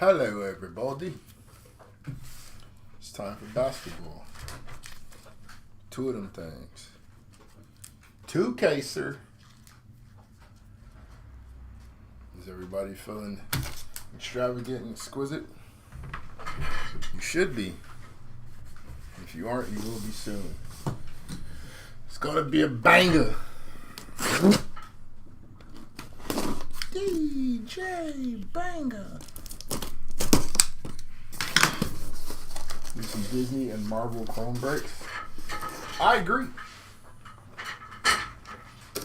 Hello, everybody. It's time for basketball. Two of them things. Two caser. Is everybody feeling extravagant and exquisite? You should be. If you aren't, you will be soon. It's gonna be a banger. DJ Banger. Do some Disney and Marvel chrome breaks. I agree.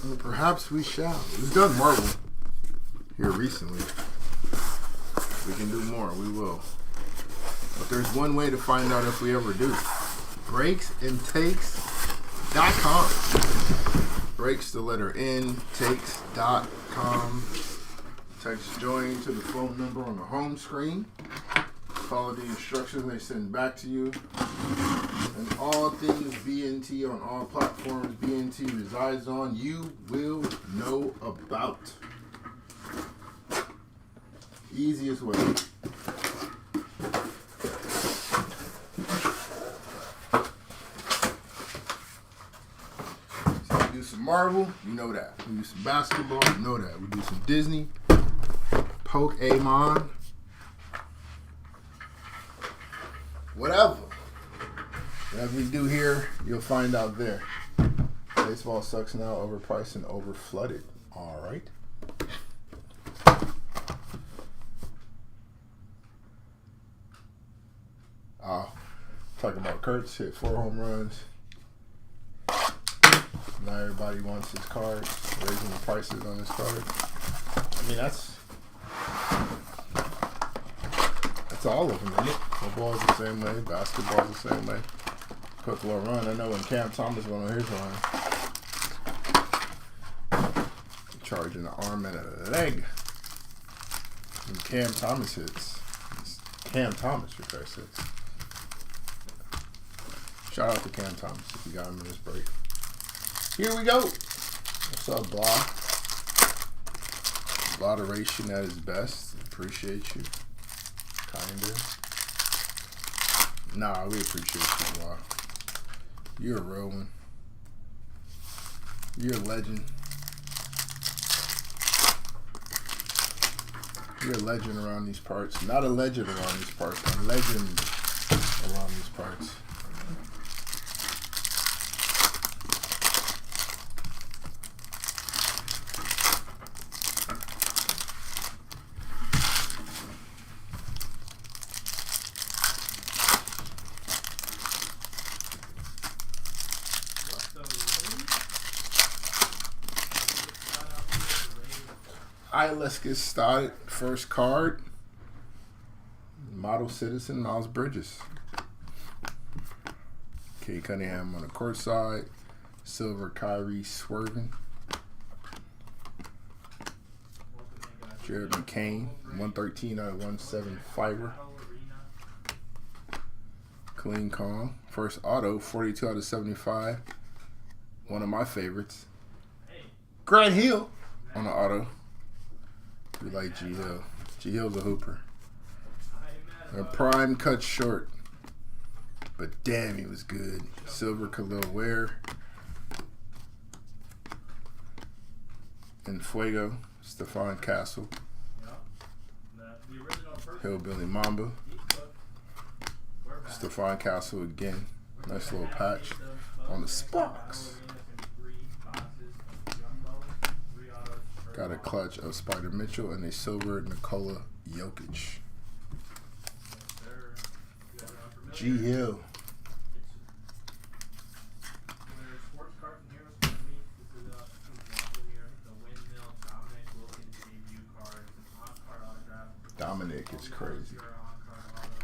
Well, perhaps we shall. We've done Marvel here recently. If we can do more, we will. But there's one way to find out if we ever do. Breaksandtakes.com. Breaks the letter N, takes.com. Text join to the phone number on the home screen. Follow the instructions they send back to you. And all things BNT on all platforms BNT resides on, you will know about. Easiest way. So we do some Marvel, you know that. We do some basketball, you know that. We do some Disney, Pokemon. Whatever we do here, you'll find out there. Baseball sucks now, overpriced and overflooded. All right. Talking about Kurtz hit 4 home runs. Now everybody wants his card, raising the prices on his card. I mean, that's all of them, isn't it? Football's the same way. Basketball's the same way. Quick little run. I know when Cam Thomas went on his run, charging an arm and a leg. When Cam Thomas hits, it's Cam Thomas for Christ's sakes. Shout out to Cam Thomas if you got him in this break. Here we go. What's up, Blah? Moderation at his best. Appreciate you. Kinda. Nah, we appreciate you, Blah. You're a real one. You're a legend. You're a legend around these parts. Not a legend around these parts. A legend around these parts. Alright, let's get started. First card. Model Citizen, Miles Bridges. Kate Cunningham on the court side. Silver Kyrie swerving. Jared McCain, 113 out of 107 fiber. Clean Kong. First auto, 42 out of 75. One of my favorites. Grant Hill on the auto. We like G Hill. G Hill's a hooper. Her prime cut short. But damn, he was good. Silver Khalil Ware. And Fuego. Stephon Castle. Hillbilly Mamba. Stephon Castle again. Nice little patch on the Sparks. Got a clutch of Spider Mitchell and a silver Nikola Jokic. G Hill. Dominic is crazy.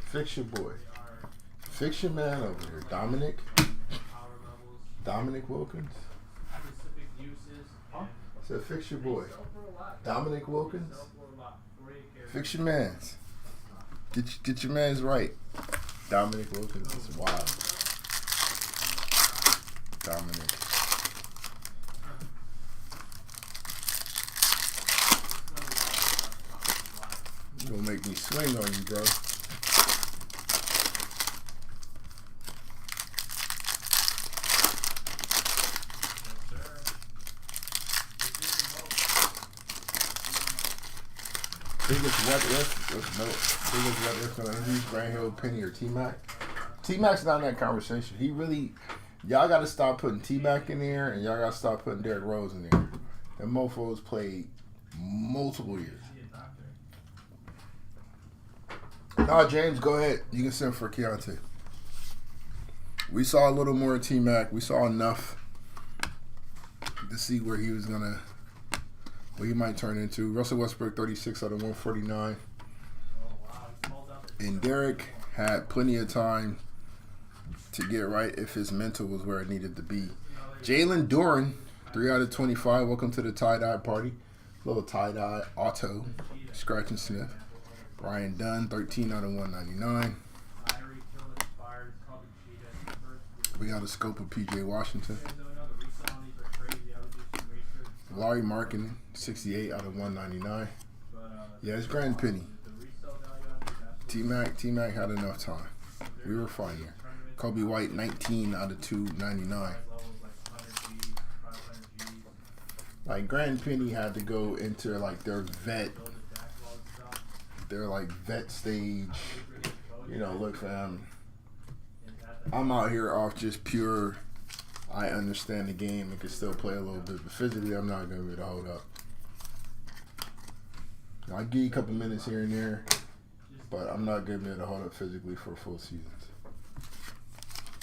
Fix your boy. Fix your man over here. Dominic Wilkins. Said fix your boy. Dominic Wilkins. Fix your mans. Get your mans right. Dominic Wilkins is wild. Dominic. You're gonna make me me swing on you, bro. Biggest what if gonna introduce Grant Hill, Penny, or T-Mac? T-Mac's not in that conversation. He really, y'all got to stop putting T-Mac in there, and y'all got to stop putting Derrick Rose in there. Them mofos played multiple years. Nah, James, go ahead. You can send for Keontae. We saw a little more of T-Mac. We saw enough to see where he was gonna, what he might turn into. Russell Westbrook, 36 out of 149. And Derrick had plenty of time to get right if his mental was where it needed to be. Jalen Duren, 3 out of 25. Welcome to the tie-dye party. Little tie-dye auto, scratch and sniff. Brian Dunn, 13 out of 199. We got a scope of P.J. Washington. Larry Markin, 68 out of 199. Yeah, it's Grand Penny. T-Mac had enough time. We were fine here. Kobe White, 19 out of 299. Like, Grand Penny had to go into, like, their vet stage. You know, look, fam, I'm out here off just pure, I understand the game and can still play a little bit, but physically I'm not going to be able to hold up. I'll give you a couple minutes here and there, but I'm not going to be able to hold up physically for full seasons.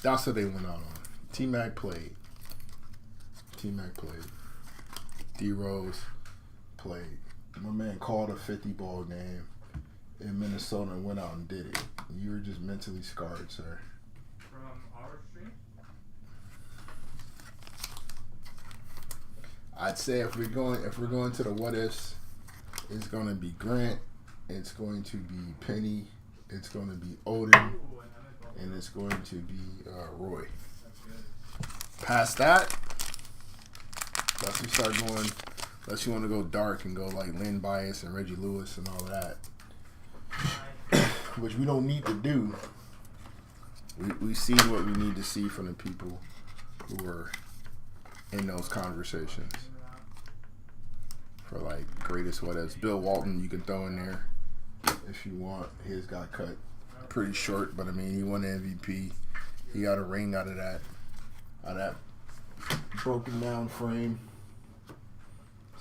That's what they went out on. T-Mac played. D-Rose played. My man called a 50-ball game in Minnesota and went out and did it. You were just mentally scarred, sir. From our stream? I'd say if we're going to the what ifs, it's going to be Grant, it's going to be Penny, it's going to be Odin, and it's going to be Roy. Past that, unless you start going, unless you want to go dark and go like Lynn Bias and Reggie Lewis and all of that, which we don't need to do. We see what we need to see from the people who are in those conversations for like greatest what ifs. Bill Walton, you can throw in there if you want. His got cut pretty short, but I mean he won the MVP. He got a ring out of that broken down frame.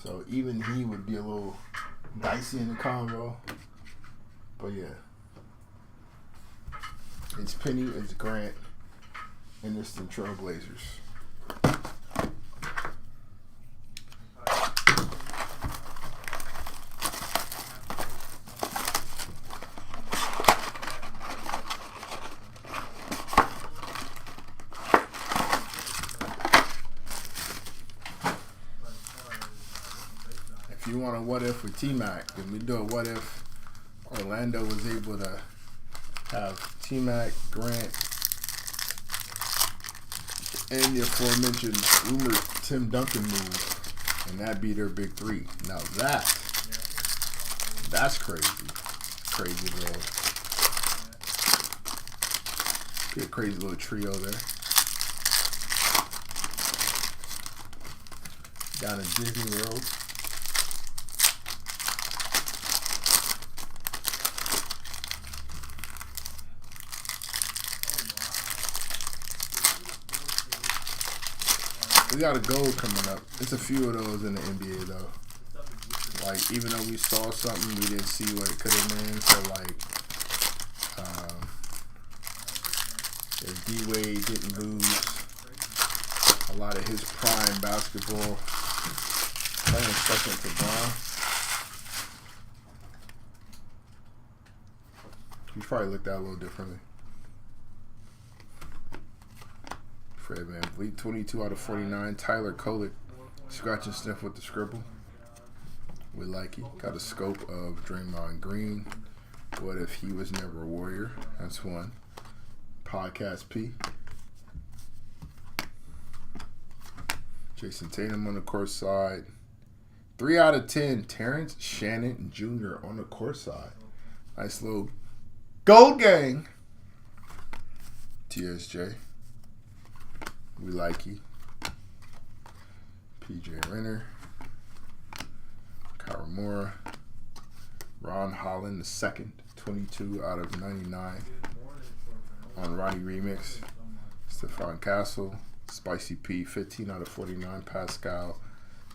So even he would be a little dicey in the convo. But yeah. It's Penny, it's Grant, and it's the Trailblazers. If you want a what if with T-Mac, then we do a what if Orlando was able to have T-Mac, Grant, and the aforementioned rumored Tim Duncan move, and that be their big three. Now that's crazy. Crazy little, be a crazy little trio there. Down in Disney World. We got a gold coming up. It's a few of those in the NBA though. Like even though we saw something, we didn't see what it could have been. So like, if D-Wade didn't lose a lot of his prime basketball playing second to Bron, he probably looked at it a little differently. Fred VanVleet, 22 out of 49. Tyler Kolek, scratch and sniff with the scribble. We like it. Got a scope of Draymond Green. What if he was never a Warrior? That's one. Podcast P. Jason Tatum on the court side. 3 out of 10. Terrence Shannon Jr. on the court side. Nice little gold gang. TSJ. We like you. PJ Renner. Karamura. Ron Holland II, 22 out of 99 on Ronnie Remix. Stephon Castle. Spicy P, 15 out of 49. Pascal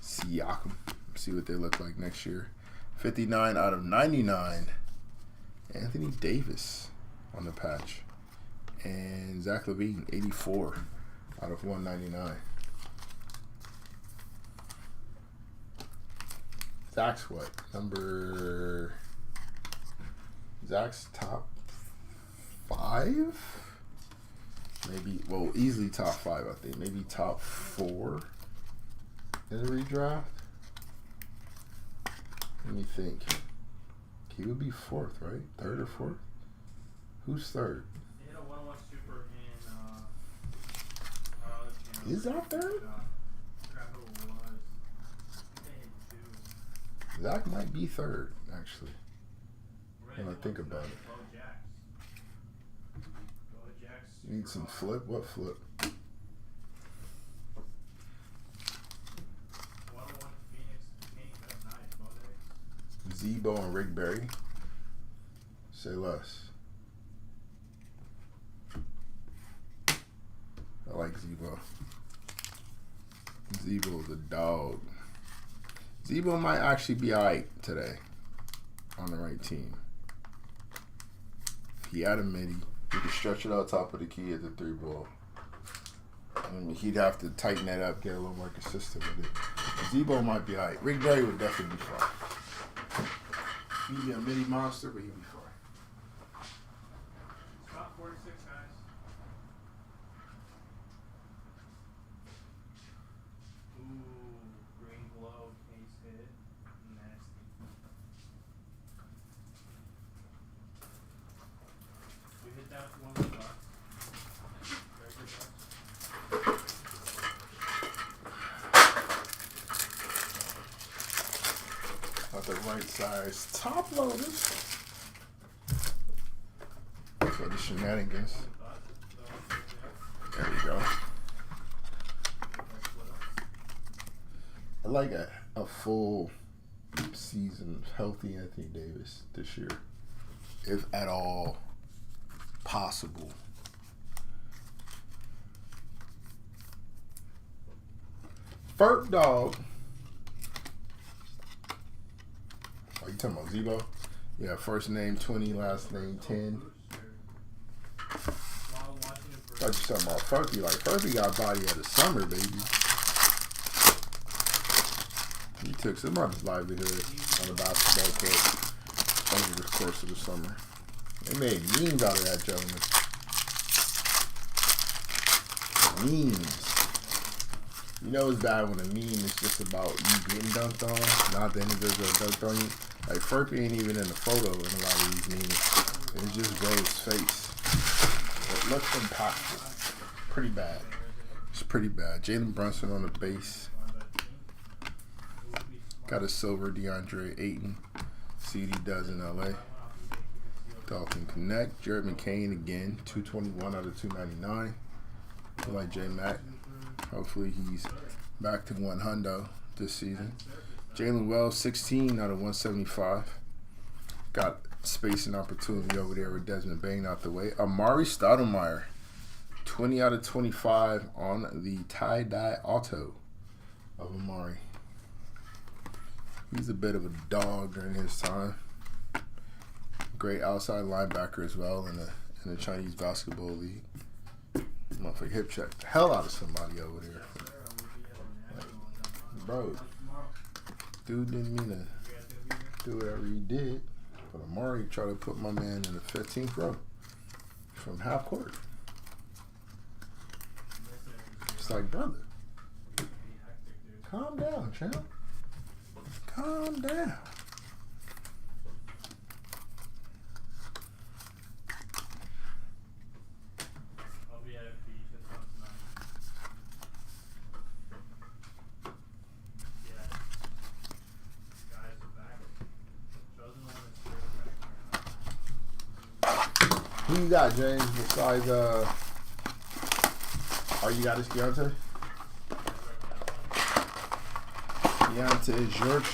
Siakam. See what they look like next year. 59 out of 99. Anthony Davis on the patch. And Zach LaVine, 84 out of 199. Zach's what? Zach's top 5? Maybe, well, easily top 5, I think. Maybe top 4 in the redraft. Let me think. He would be 4th, right? 3rd or 4th? Who's 3rd? He hit a 101 super in Is that 3rd? Forgot who it was. They hit 2. Zach might be 3rd, actually. When I think about it. You need some flip? What flip? Zebo and Rick Barry. Say less. I like Zebo. Zebo's a dog. Zebo might actually be alright today on the right team. If he had a midi, he could stretch it out top of the key at the 3 ball. I mean, he'd have to tighten that up, get a little more consistent with it. Zebo might be alright. Rick Barry would definitely be fine. He'd be a midi monster, but he'd be fine. About 46 guys. Ooh, green glow case hit. Nasty. We hit that for one of the bucks. Very good bucks. Not the right size top loaders. For the shenanigans. There we go. I like a full season healthy Anthony Davis this year, if at all possible. Ferg Dog. Oh, you talking about Zebo? Yeah, first name 20, last name 10. I thought you talking about Fergie. Like, Fergie got body of the summer, baby. He took some of his livelihood on the basketball court over the course of the summer. They made memes out of that gentleman. Memes. You know it's bad when a meme is just about you getting dunked on, not the individual dunked on you. Like, Fergie ain't even in the photo in a lot of these memes. It's just Rose' face. It looks impactful. Pretty bad. It's pretty bad. Jalen Brunson on the base. Got a silver DeAndre Ayton. See what he does in LA. Dolphin Connect. Jared McCain again. 221 out of 299. I like J-Mac. Hopefully he's back to 100 this season. Jalen Wells, 16 out of 175. Got space and opportunity over there with Desmond Bain out the way. Amari Stoudemire, 20 out of 25 on the tie-dye auto of Amari. He's a bit of a dog during his time. Great outside linebacker as well in the Chinese basketball league. Motherfucker hip check the hell out of somebody over there. Like, bro, dude didn't mean to do whatever he did. But Amari tried to put my man in the 15th row from half court. It's like, brother, calm down, champ. Calm down. I'll be at a beach and fun tonight. Yeah. Guys are back. Chosen one is straight back right now. Who you got, James? Besides, you got this Keontae? Keontae George.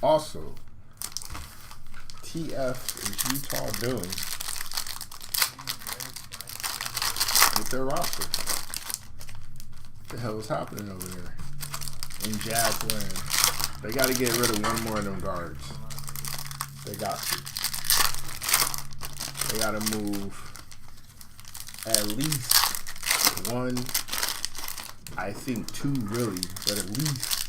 Also, TF is Utah doing with their roster? What the hell is happening over there in Jazz land? They got to get rid of one more of them guards. They got to. They got to move at least one, I think two really, but at least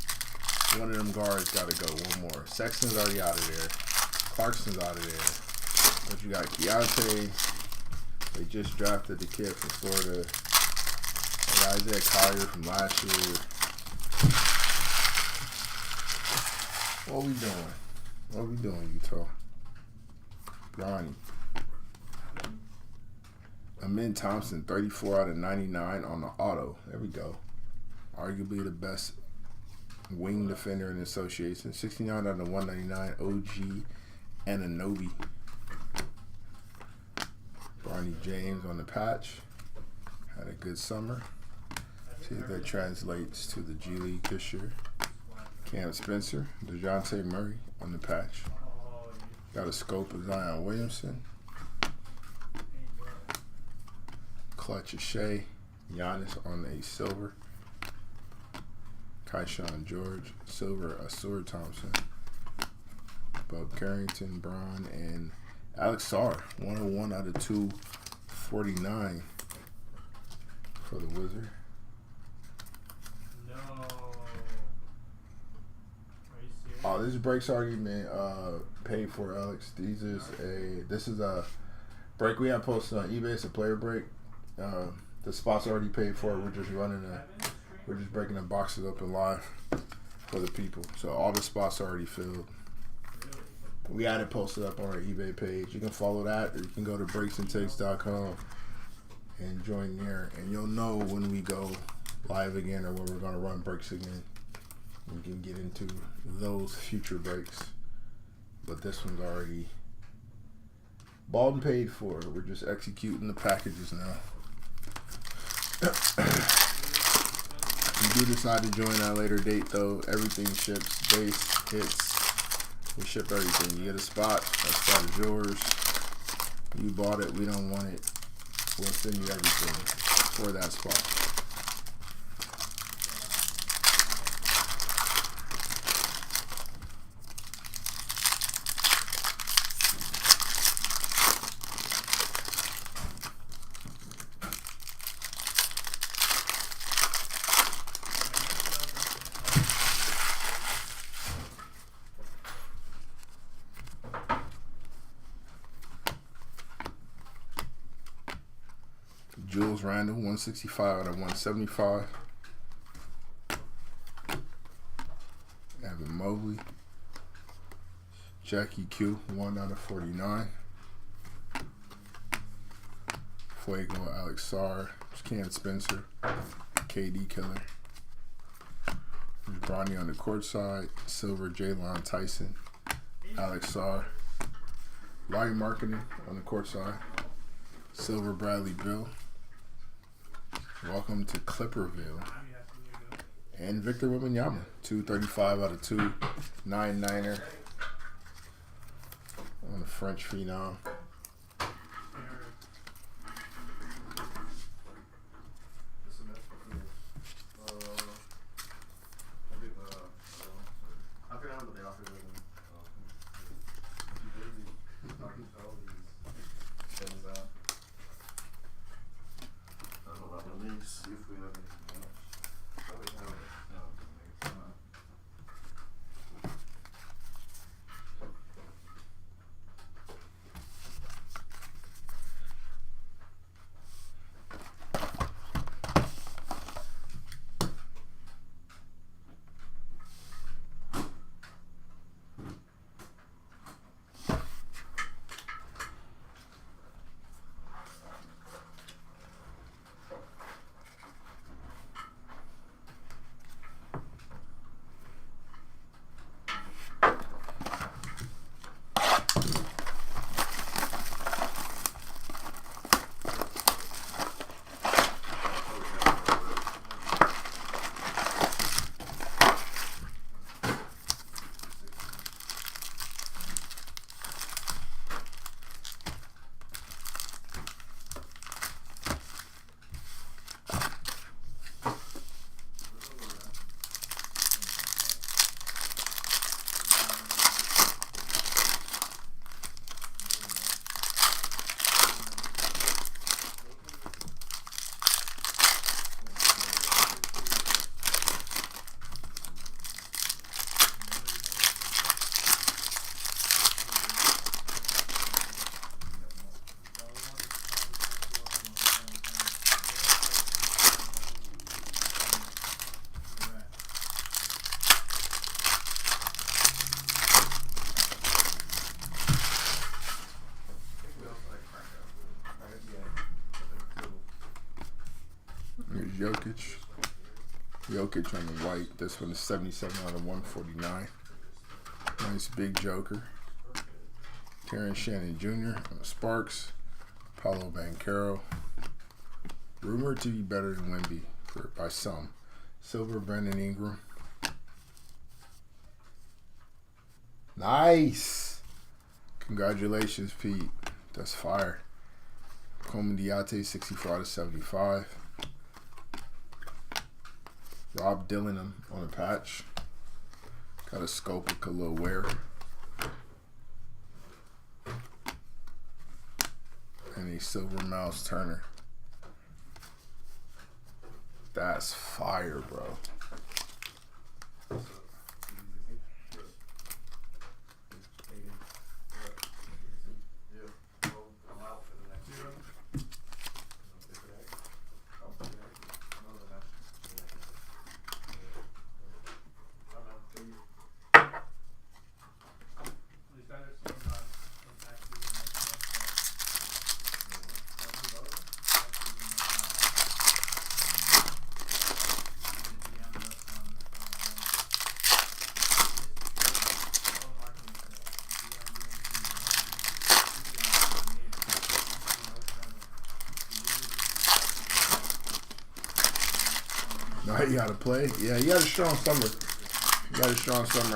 one of them guards got to go. One more. Sexton's already out of there. Clarkson's out of there. But you got Keontae. They just drafted the kid from Florida. They got Isaiah Collier from last year. What we doing? What we doing, Utah? Bronny. Amin Thompson, 34 out of 99 on the auto. There we go. Arguably the best wing defender in the association. 69 out of 199. OG Anunoby. Bronny James on the patch. Had a good summer. See if that translates to the G League this year. Cam Spencer. DeJounte Murray on the patch. Got a scope of Zion Williamson. Clutch of Shea. Giannis on a silver. Keyshawn George. Silver Asur Thompson. Bob Carrington, Braun, and Alex Sarr. 101 out of 249 for the Wizard. No. Are you serious? Oh, this break's already been paid for, Alex. This is a break we have posted on eBay. It's a player break. The spot's already paid for. We're just breaking the boxes up in live for the people. So all the spots are already filled. We had it posted up on our eBay page. You can follow that, or you can go to breaksandtakes.com and join there, and you'll know when we go live again or when we're going to run breaks again. We can get into those future breaks. But this one's already bought and paid for. We're just executing the packages now. If you do decide to join at a later date, though, everything ships, base, hits. We ship everything. You get a spot, that spot is yours. You bought it, we don't want it. We'll send you everything for that spot. Jules Randle, 165 out of 175. Evan Mobley. Jackie Q, 1 out of 49. Fuego, Alex Sarr. Cam Spencer. KD Killer. Bronny on the court side. Silver, Jaylon Tyson. Alex Sarr. Light Marketing on the court side. Silver, Bradley Bill. Welcome to Clipperville. And Victor Wembanyama, 235 out of 299er on the French Phenom. See if we have anything else. Probably have it. No, come on. Here's Jokic. Jokic on the white. This one is 77 out of 149. Nice big Joker. Terrence Shannon Jr. on the Sparks. Paulo Banchero. Rumored to be better than Wemby by some. Silver, Brandon Ingram. Nice. Congratulations, Pete. That's fire. Coleman Diate, 64 out of 75. Rob Dylan on the patch. Got a scope of Khalil Ware. And a silver Miles Turner. That's fire, bro. Now you gotta play. Yeah, you got a strong summer.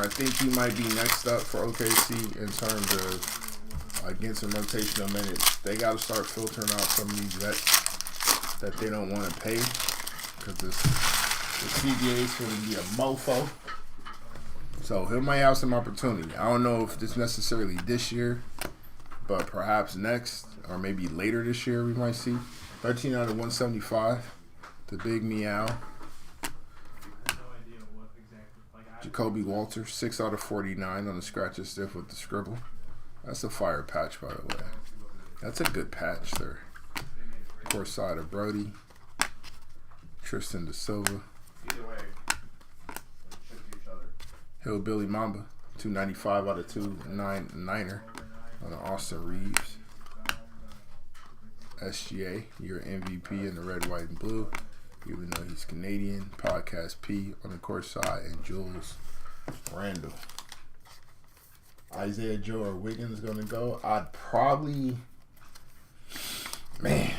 I think he might be next up for OKC in terms of getting some rotational minutes. They got to start filtering out some of these vets that they don't want to pay because the CBA is going to be a mofo. So he might have some opportunity. I don't know if it's necessarily this year, but perhaps next or maybe later this year we might see. 13 out of 175. The big meow. Jacoby Walter, 6 out of 49 on the scratch and stiff with the scribble. That's a fire patch, by the way. That's a good patch there. Course side of Brody. Tristan Da Silva. Either way, should each other. Hillbilly Mamba, 295 out of 299er on the Austin Reeves. SGA, your MVP in the red, white, and blue. Even though he's Canadian. Podcast P on the court side. And Jules Randle. Isaiah Joe or Wiggins going to go? I'd probably... Man.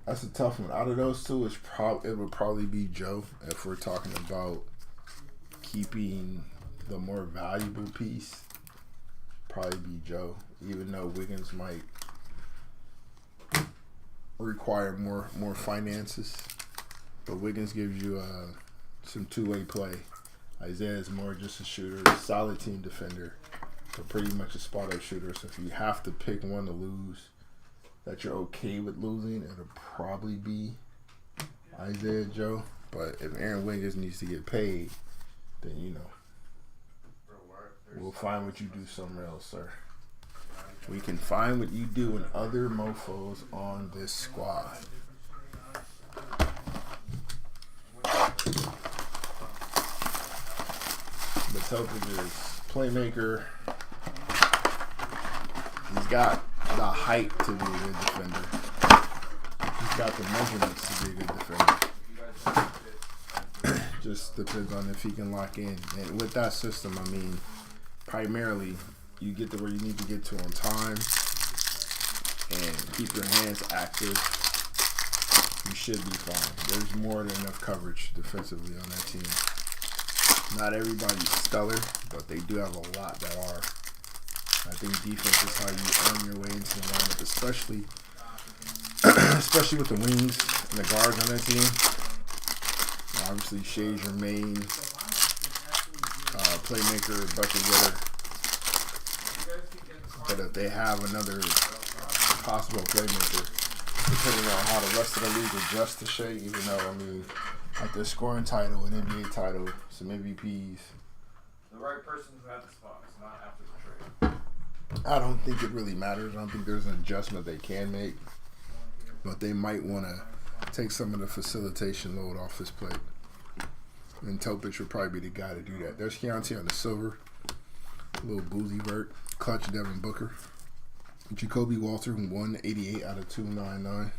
That's a tough one. Out of those two, it would probably be Joe. If we're talking about keeping the more valuable piece. Probably be Joe. Even though Wiggins might require more finances. But Wiggins gives you some two-way play. Isaiah is more just a shooter, a solid team defender, but pretty much a spot-up shooter. So if you have to pick one to lose that you're okay with losing, it'll probably be Isaiah Joe. But if Aaron Wiggins needs to get paid, then, you know, we'll find what you do somewhere else, sir. We can find what you do in other mofos on this squad. Matopoulos is playmaker. He's got the height to be a good defender. He's got the measurements to be a good defender. Just depends on if he can lock in. And with that system, I mean, primarily, you get to where you need to get to on time and keep your hands active. You should be fine. There's more than enough coverage defensively on that team. Not everybody's stellar, but they do have a lot that are. I think defense is how you earn your way into the lineup, especially with the wings and the guards on that team. Obviously, Shea's your main playmaker, bucket getter. But if they have another possible playmaker, depending on how the rest of the league adjusts to Shea, even though, I mean, like their scoring title, an NBA title, some MVPs. The right person who had the spots, not after the trade. I don't think it really matters. I don't think there's an adjustment they can make. But they might want to take some of the facilitation load off his plate. And Topic would probably be the guy to do that. There's Keontae on the silver. A little boozy vert. Clutch Devin Booker. Jacoby Walter, 188 out of 299.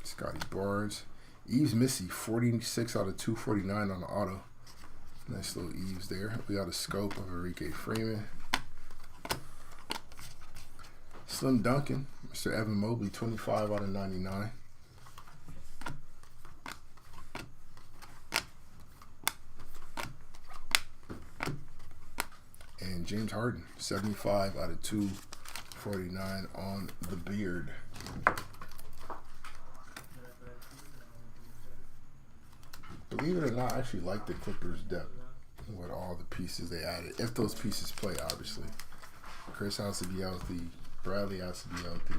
Scotty Barnes. Eves Missy, 46 out of 249 on the auto. Nice little Eves there. We got a scope of Enrique Freeman. Slim Duncan, Mr. Evan Mobley, 25 out of 99. And James Harden, 75 out of 249 on the beard. Believe it or not, I actually like the Clippers' depth with all the pieces they added. If those pieces play, obviously. Chris has to be healthy. Bradley has to be healthy.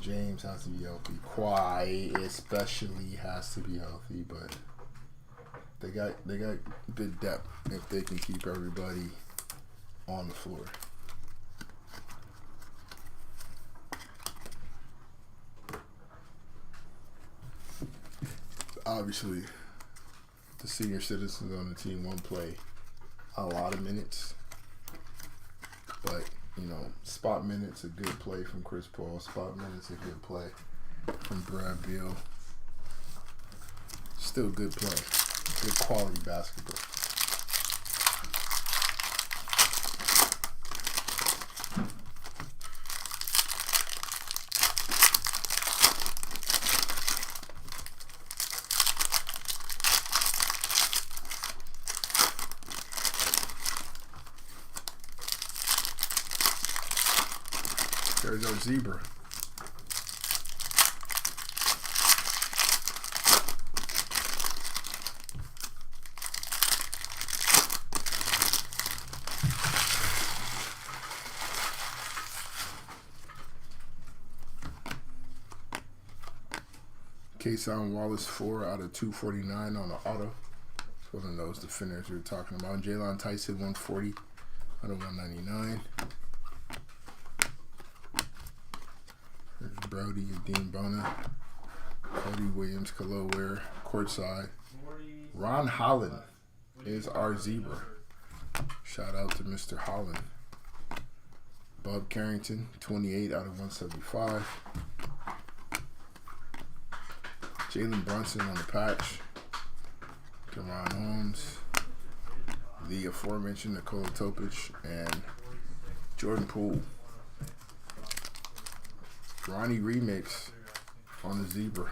James has to be healthy. Kawhi especially has to be healthy. But they got good depth if they can keep everybody on the floor. Obviously, the senior citizens on the team won't play a lot of minutes, but you know, spot minutes a good play from Chris Paul. Spot minutes a good play from Brad Beal. Still good play, good quality basketball. There's our zebra. Kason Wallace, 4 out of 249 on the auto. It's one of those defenders we were talking about. Jalen Tyson, 140 out of 199. There's Brody and Dean Bona. Cody Williams, Kalo Ware, courtside. Ron Holland is our zebra. Shout out to Mr. Holland. Bob Carrington, 28 out of 175. Jalen Brunson on the patch. Deron Holmes. The aforementioned Nikola Topic and Jordan Poole. Ronnie Remix on the zebra.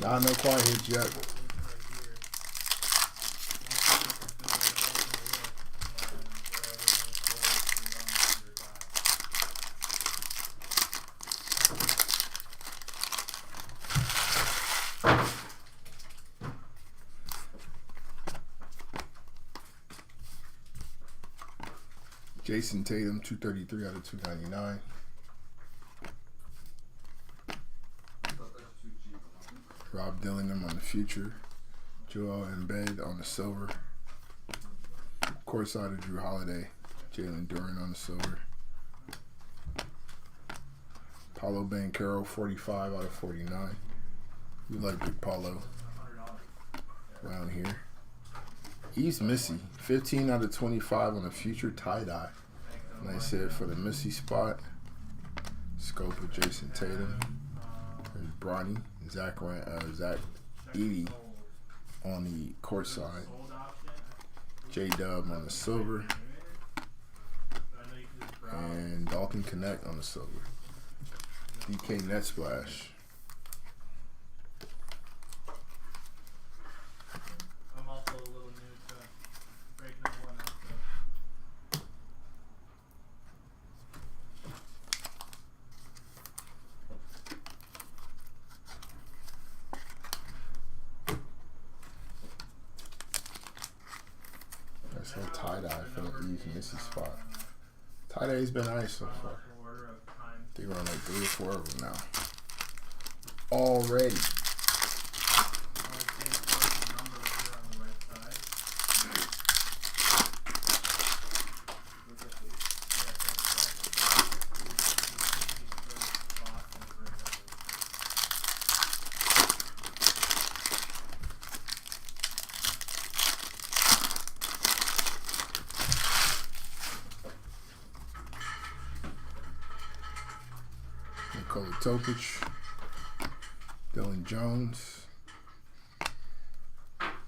Nah, no quiet hits yet. Jason Tatum, 233 out of 299. Rob Dillingham on the future. Joel Embiid on the silver. Courtside of Drew Holiday. Jalen Duran on the silver. Paulo Banchero, 45 out of 49. We like Big Paulo around here. He's Missy, 15 out of 25 on a future tie-dye. Nice hit for the Missy spot. Scope of Jason Tatum. There's Bronny, Zach Edey on the court side. J-Dub on the silver. And Dalton Connect on the silver. DK Net Splash. I'm also a little new to breaking the one up. That's no tie-dye for the East Missy spot. Tie-dye's been nice so far. They run like 3 or 4 of them now. Already. Nikola Topic, Dylan Jones,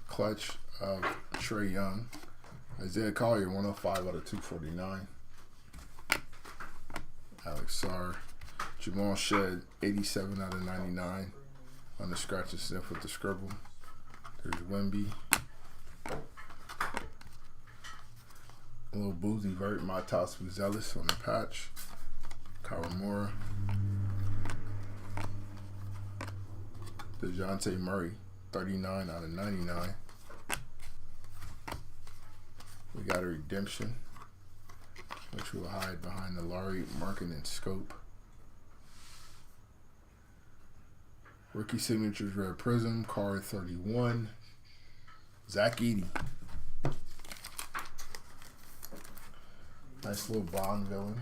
clutch of Trey Young, Isaiah Collier, 105 out of 249, Alex Sarr, Jamal Shed, 87 out of 99 on the scratch and sniff with the scribble. There's Wemby, a little boozy vert, Matas Buzelis on the patch, Kawamura. DeJounte Murray, 39 out of 99. We got a redemption, which will hide behind the Laurie Markkinen scope. Rookie signatures, Red Prism, card 31. Zach Edey. Nice little Bond villain.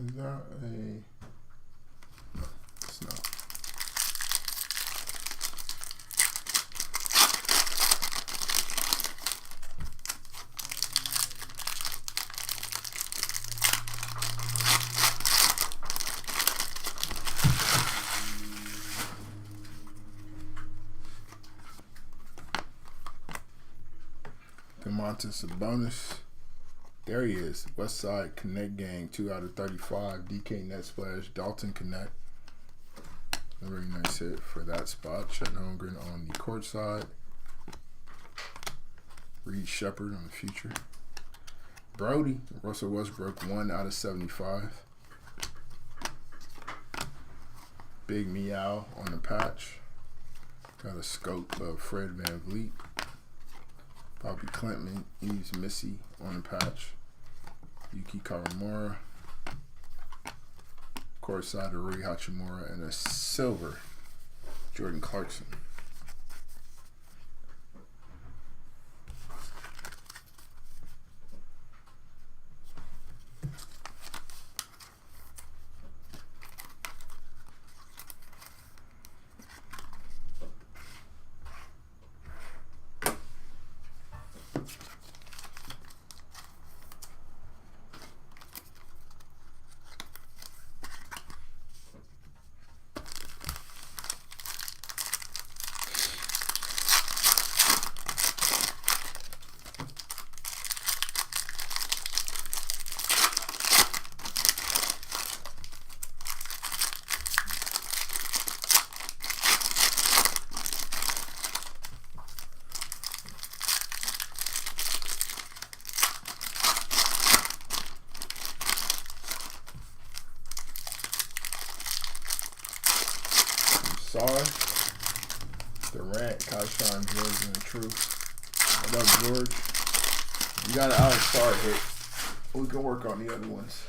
Is that a... It's not. Domantas Sabonis. There he is. West Side Connect Gang, 2 out of 35. DK Net Splash, Dalton Connect. A very nice hit for that spot. Chet Holmgren on the court side. Reed Shepard on the future. Brody, Russell Westbrook, 1 out of 75. Big Meow on the patch. Got a scope of Fred VanVleet. Bobby Clinton, Eves Missy on the patch. Yuki Kawamura. Courtside Rui Hachimura, and a silver Jordan Clarkson. Sorry. Durant, Kaishan, George, and the Truth. What up, George? You got an Alex Star hit. We can work on the other ones.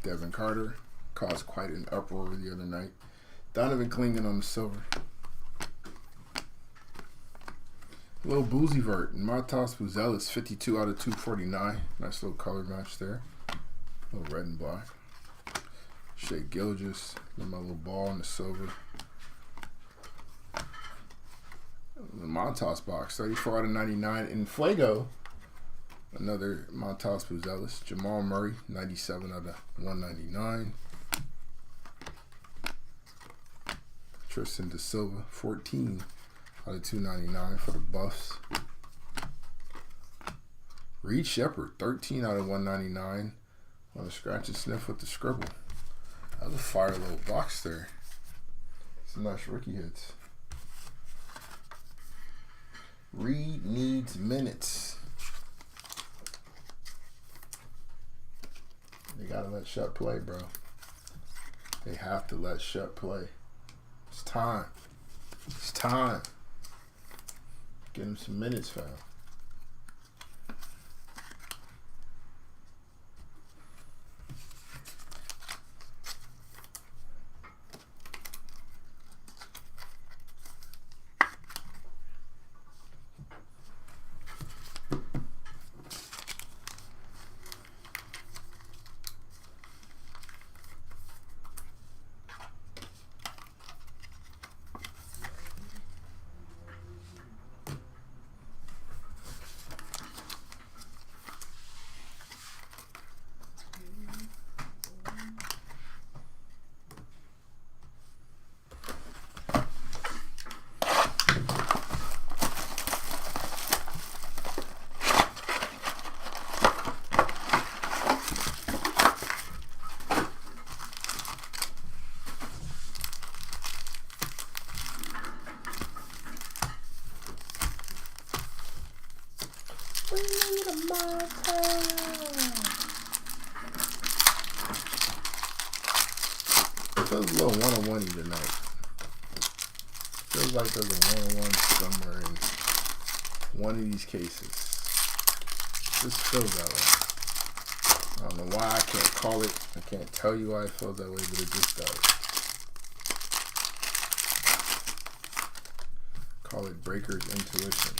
Devin Carter caused quite an uproar the other night. Donovan Clingan on the silver. Little Boozy Vert and Matas Buzelis, 52 out of 249. Nice little color match there. A little red and black. Shea Gilgeous, my little ball in the silver. The Montas box, 34 out of 99. In Fuego, another Montas Buzelis. Jamal Murray, 97 out of 199. Tristan Da Silva, 14 out of 299 for the Buffs. Reed Shepherd, 13 out of 199 on a scratch and sniff with the scribble. That was a fire little box there. Some nice rookie hits. Reed needs minutes. They gotta let Shep play, bro. They have to let Shep play. It's time. It's time. Get him some minutes, fam. We need a marker. It feels a little one-on-one-y tonight. Feels like there's a one-on-one somewhere in one of these cases. Just feels that way. I don't know why I can't call it. I can't tell you why it feels that way, but it just does. Call it Breaker's intuition.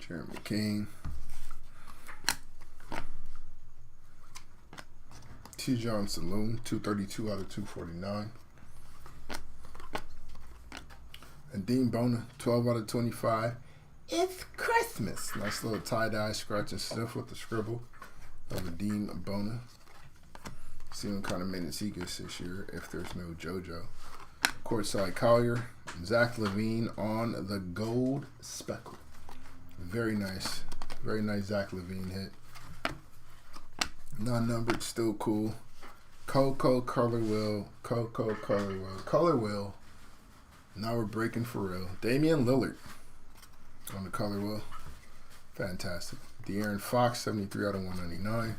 Jeremy King. T. John Saloon, 232 out of 249. And Dean Bona, 12 out of 25. It's Christmas. Nice little tie-dye scratch and sniff with the scribble of a Dean Bona. See what kind of minutes he gets this year if there's no JoJo. Courtside Collier, Zach LaVine on the gold speckle. Very nice Zach LaVine hit. Non-numbered, still cool. Coco Color Wheel. Coco Color Wheel. Color Wheel. Now we're breaking for real. Damian Lillard on the Color Wheel. Fantastic. De'Aaron Fox, 73 out of 199.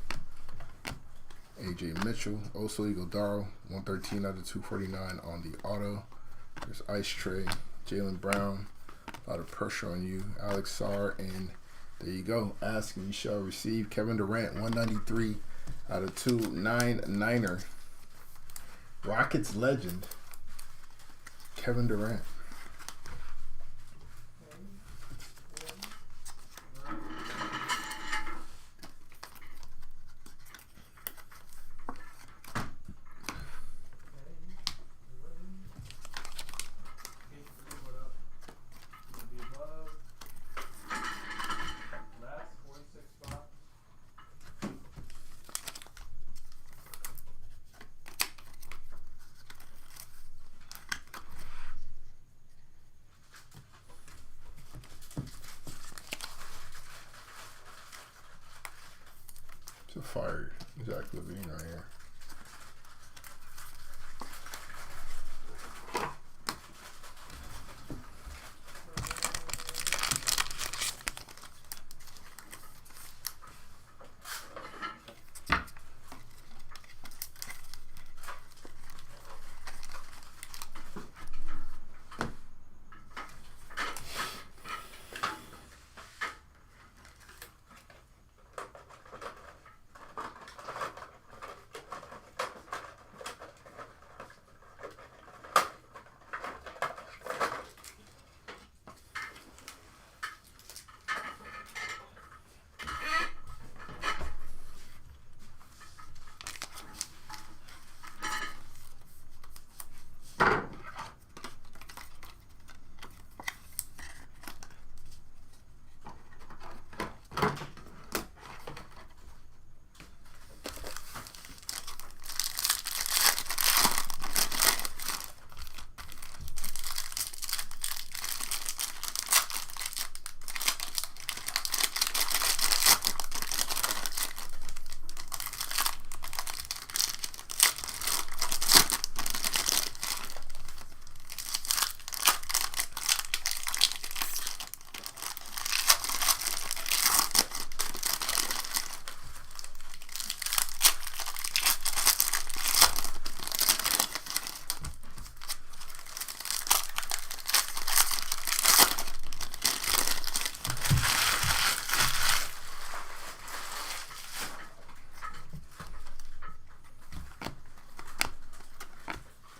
AJ Mitchell. Also Iguodala, 113 out of 249 on the auto. There's Ice Tray. Jaylen Brown. A lot of pressure on you. Alex Sarr. And there you go. Ask and you shall receive. Kevin Durant, 193 out of 299er. Rockets legend. Kevin Durant. It's a fire. Zach Levine right here.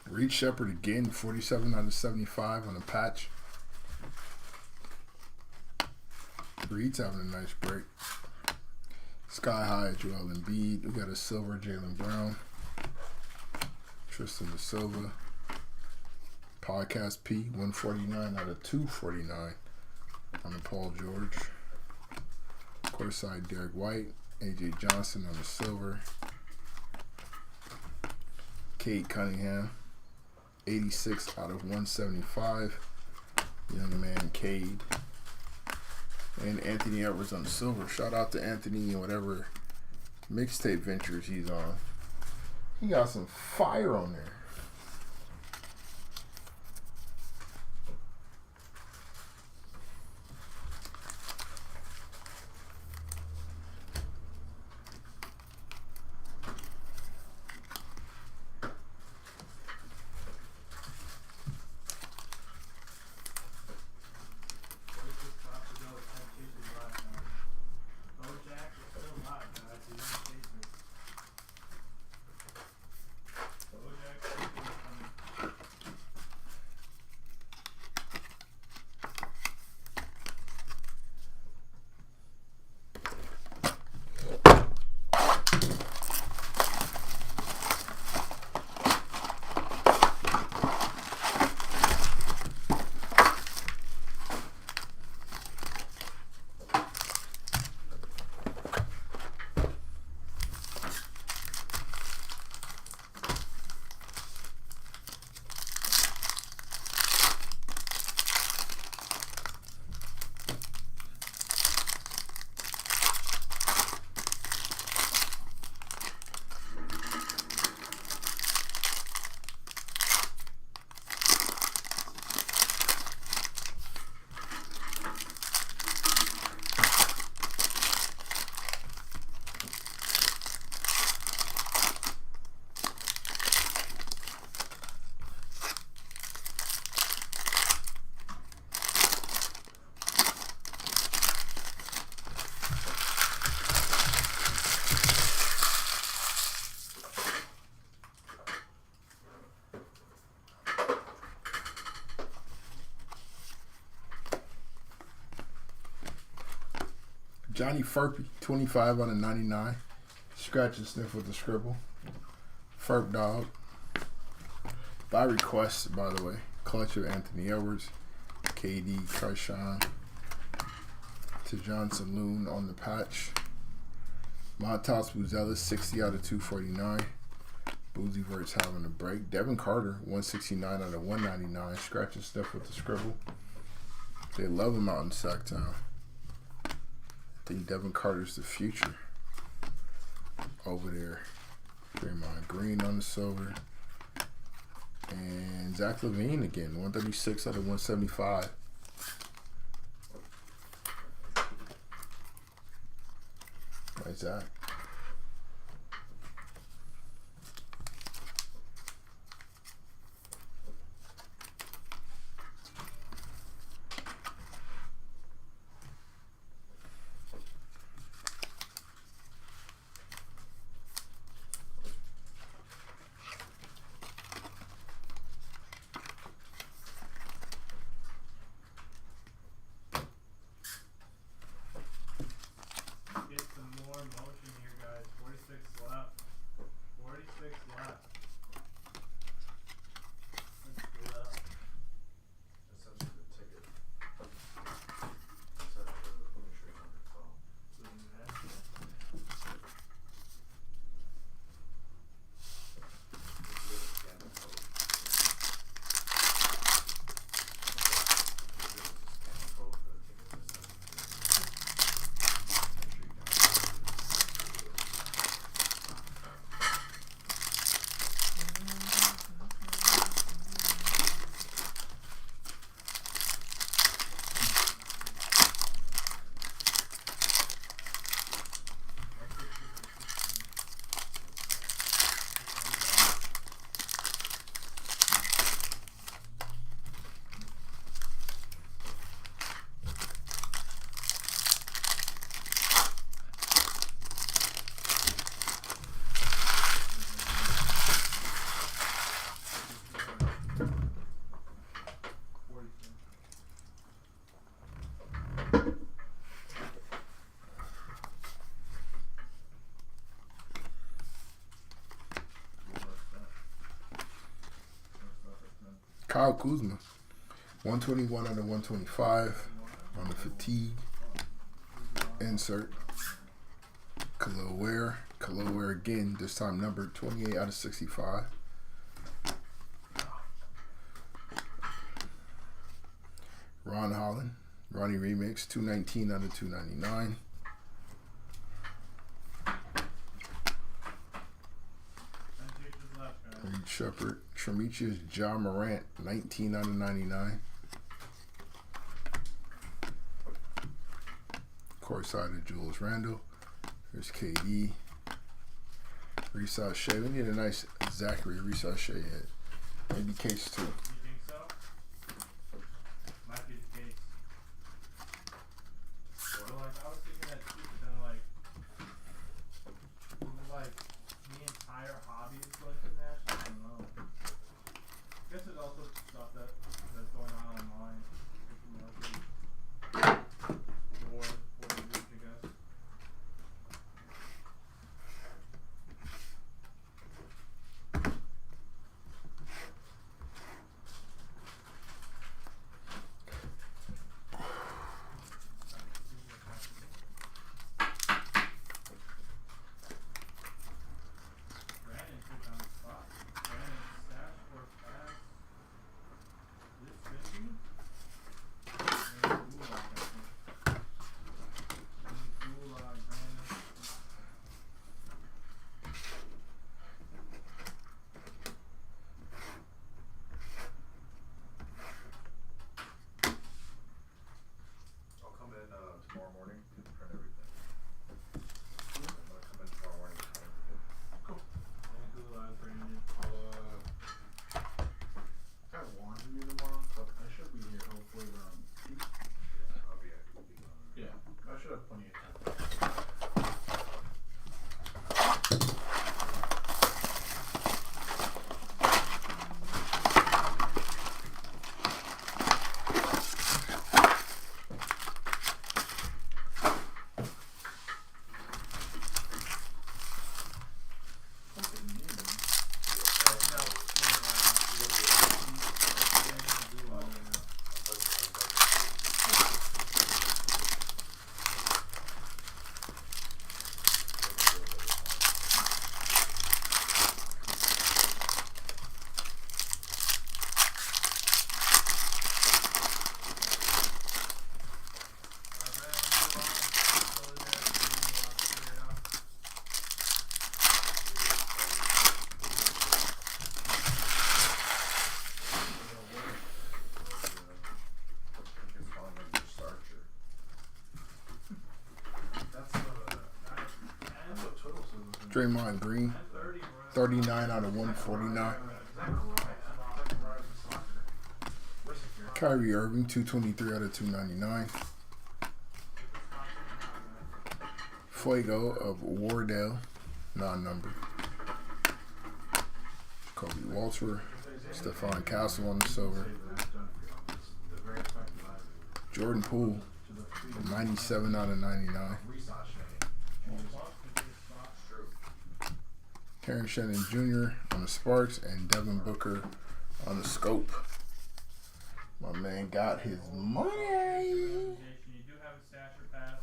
Reed Shepherd again, 47 out of 75 on the patch. Reed's having a nice break. Sky High, Joel Embiid. We got a silver, Jaylen Brown. Tristan Da Silva. Podcast P, 149 out of 249 on the Paul George. Courtside, Derek White. AJ Johnson on the silver. Cade Cunningham. 86 out of 175. Young man Cade. And Anthony Edwards on the silver. Shout out to Anthony and whatever mixtape ventures he's on. He got some fire on there. Johnny Furpy, 25 out of 99. Scratch and sniff with the scribble. Furp Dog. By request, by the way. Clutch of Anthony Edwards. KD, Karshawn. Tejan Saloon on the patch. Montas Buzelis, 60 out of 249. Boozy Verts having a break. Devin Carter, 169 out of 199. Scratch and sniff with the scribble. They love him out in Sacktown. I think Devin Carter's the future over there. Draymond Green on the silver. And Zach LaVine again, 136 out of 175. Nice Zach. Get some more motion here, guys. 46 left. 46 left. Let's do it up. That's such a good ticket. That's such a let me show you on your phone. Doing that. Just really scan the code. Just really scan the code for the tickets. Kyle Kuzma, 121 out of 125 on the fatigue insert. Khalil Ware again, this time numbered 28 out of 65. Ron Holland, Ronnie Remix, 219 out of 299. 10 pieces left, guys. Reed Shepard, Tremicius John Morant, 19 out of 99. Courtside of Julius Randle. There's KD. Reese Shea. We need a nice Zachary Reese Shea hit. Maybe case 2. You think so? Might be the case. So, like, I was thinking that too, but then, like, the entire hobby is going to Nash. I don't know. I guess there's also stuff that's going on online. More for the week, I guess. Draymond Green, 39 out of 149. Kyrie Irving, 223 out of 299. Fuego of Wardell, non-numbered. Kobe Walter, Stephon Castle on the silver. Jordan Poole, 97 out of 99. Karen Shannon Jr. on the Sparks and Devin Booker on the Scope. My man got his money. You do have a stasher pass.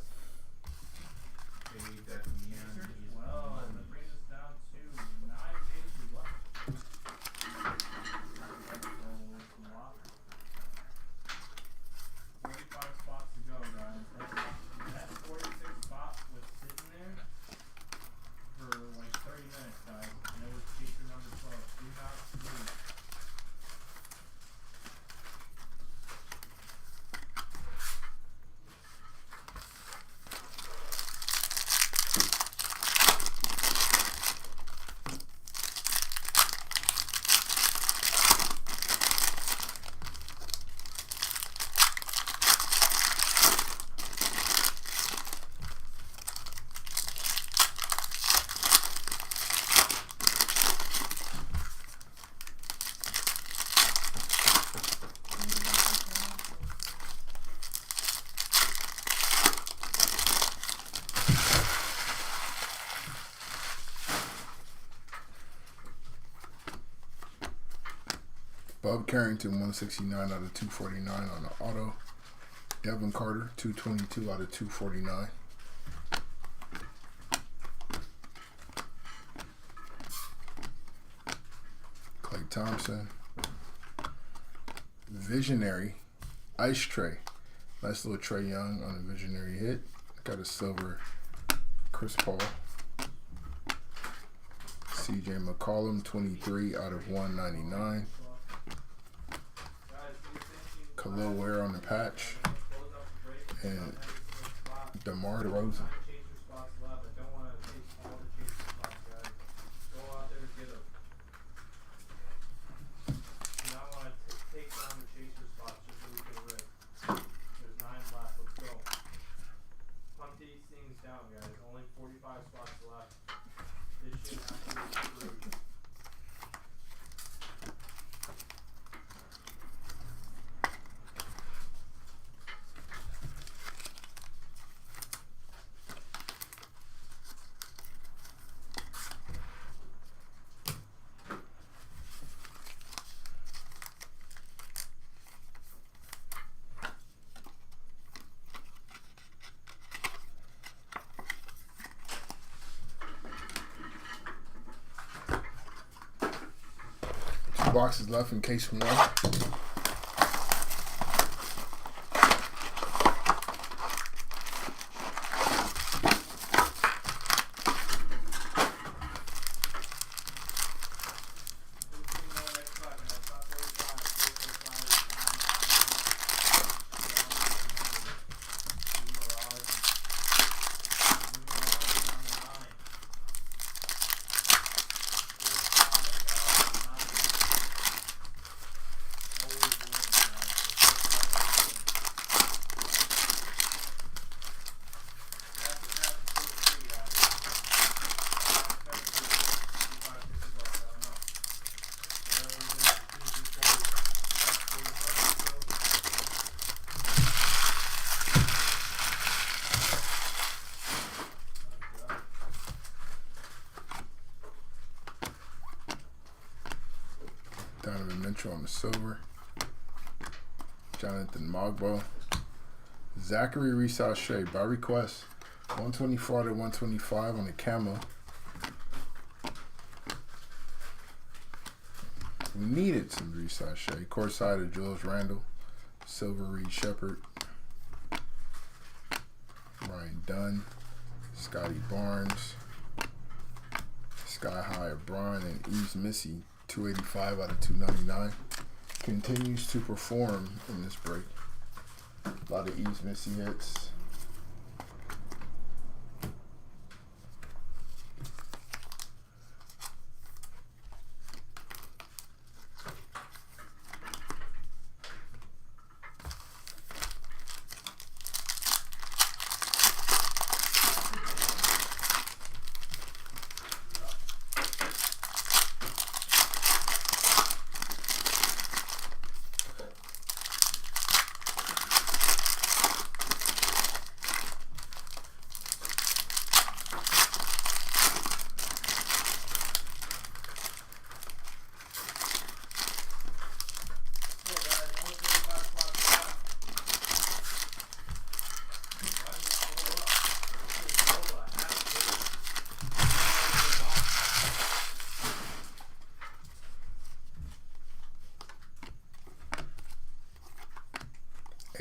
Well, that brings us down to 9 pages left. So, 45 spots to go, guys. That 46 spot was sitting there for like 30 minutes, guys. And it was feature number 12. Do not sleep. Bob Carrington, 169 out of 249 on the auto. Devin Carter, 222 out of 249. Clay Thompson. Visionary. Ice Tray. Nice little Trae Young on a Visionary hit. Got a silver Chris Paul. CJ McCollum, 23 out of 199. Khalil Ware on the patch. And DeMar DeRozan. Boxes left in case one. Donovan Mitchell on the silver. Jonathan Mogbo. Zachary Reese-Shea by request. 124 to 125 on the camo. We needed some Reese-Shea. Courtside of Julius Randle. Silver Reed Shepard. Ryan Dunn. Scotty Barnes. Sky High of Brian and Eves Missy. 285 out of 299. Continues to perform in this break. A lot of Eves Missy hits.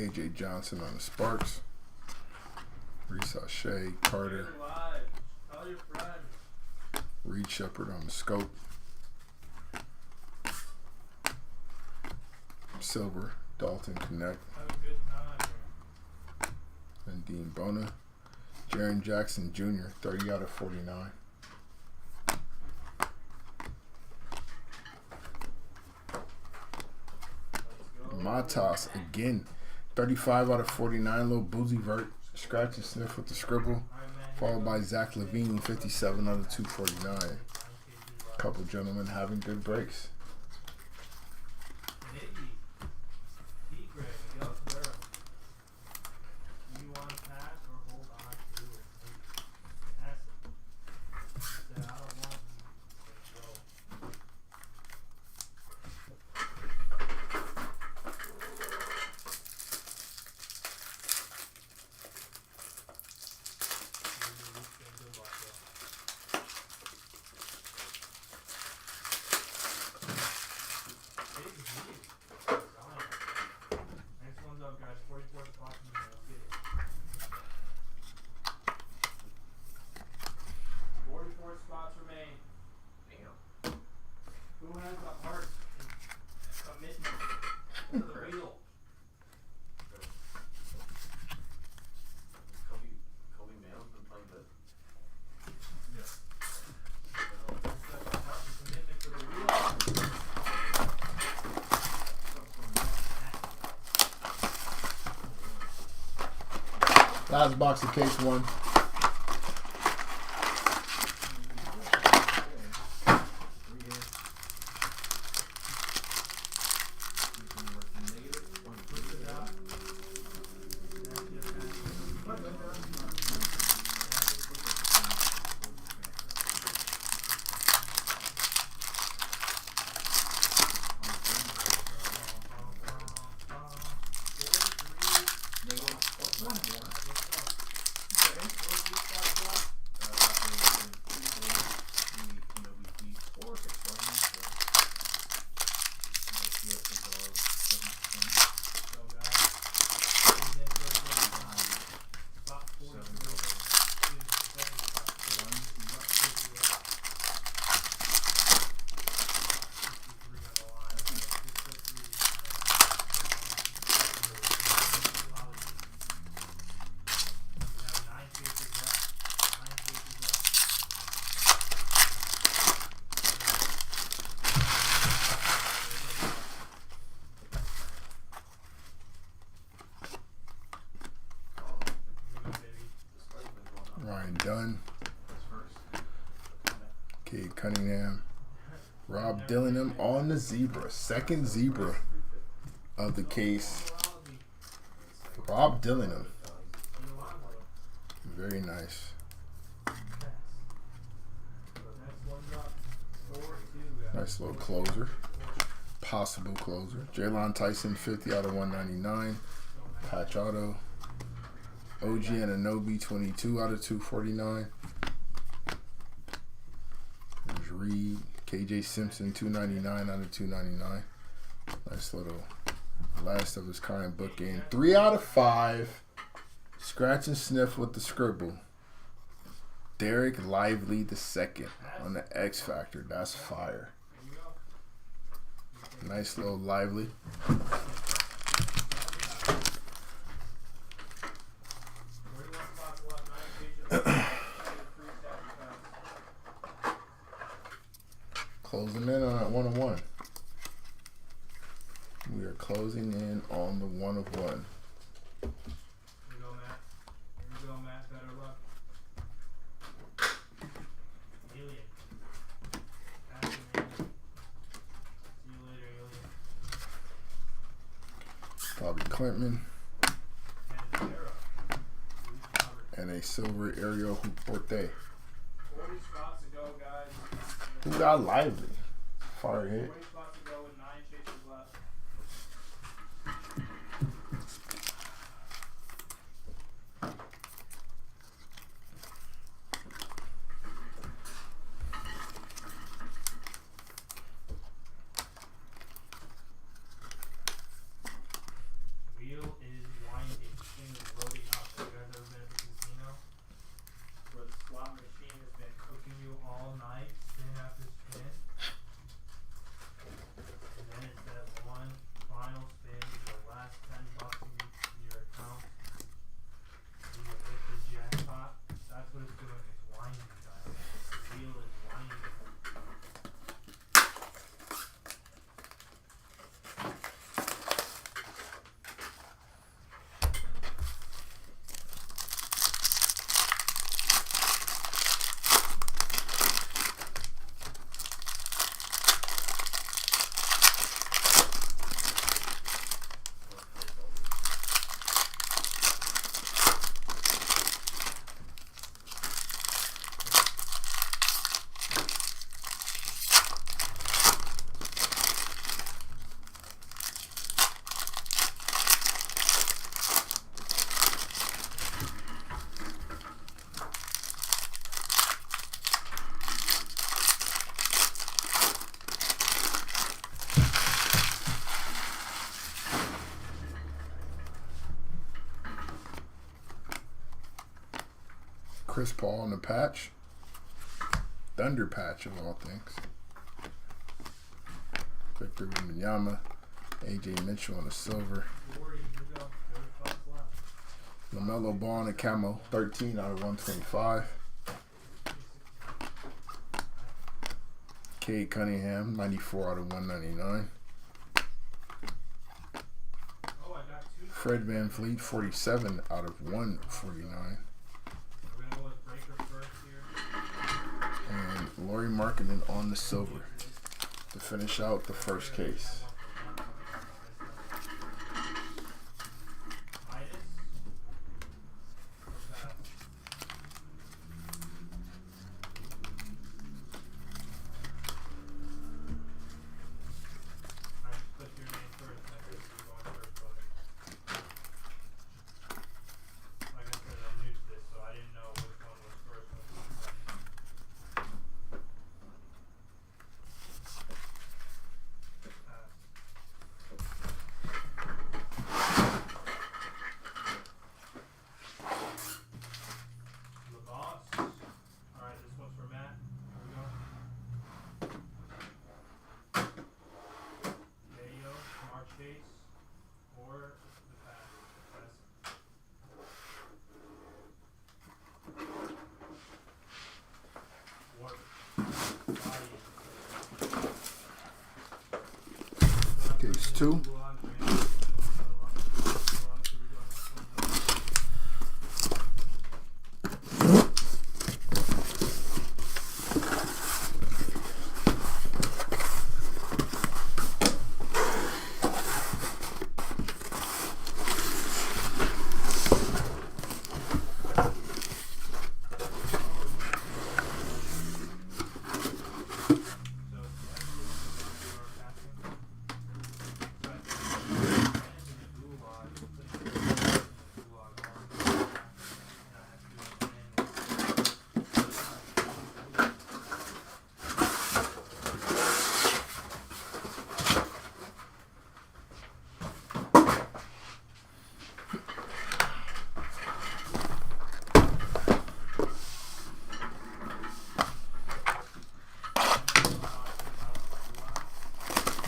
A.J. Johnson on the Sparks. Reese O'Shea, Carter. Tell your friend. Reed Shepard on the Scope. Silver, Dalton Connect. Have a good time. And Dean Bona. Jaren Jackson Jr., 30 out of 49. Matas again, 35 out of 49. Little boozy vert. Scratch and sniff with the scribble. Followed by Zach Levine, 57 out of 249. Couple gentlemen having good breaks. Spots remain. Damn. Who has the heart and commitment to the wheel? Kobe Mayo's been playing good. Yes. Such a heart and commitment to the wheel. Last box of case 1. Ryan Dunn, Cade Cunningham, Rob Dillingham on the zebra. Second zebra of the case. Rob Dillingham. Very nice. Nice little closer. Possible closer. Jaylon Tyson, 50 out of 199. Patch auto. OG Anunoby, 22 out of 249. There's Reed. KJ Simpson, 299 out of 299. Nice little last of his kind book game. 3 out of 5. Scratch and sniff with the scribble. Derek Lively II on the X Factor. That's fire. Nice little Lively. Closing in on that 1-of-1. We are closing in on the 1-of-1. Here we go, Matt. Here we go, Matt. Better luck. Alien. Passing Alien. See you later, Alien. Bobby Clintman. And Era. And a silver Ariel Huporte. 40 spots to go, guys. Who got Lively? Fire hit. 40 spots to go with 9 chasers left. Wheel is all night, spin after spin. And then it's that one final spin, the last $10 in your account. And you hit the jackpot. That's what it's doing. It's winding, guys. The wheel is winding. Chris Paul on the patch. Thunder patch of all things. Victor Wembanyama. AJ Mitchell on the silver. LaMelo Ball on the camo. 13 out of 125. Cade Cunningham. 94 out of 199. Fred VanVleet. 47 out of 149. And Lauri Markkanen on the silver to finish out the first case. Case 2.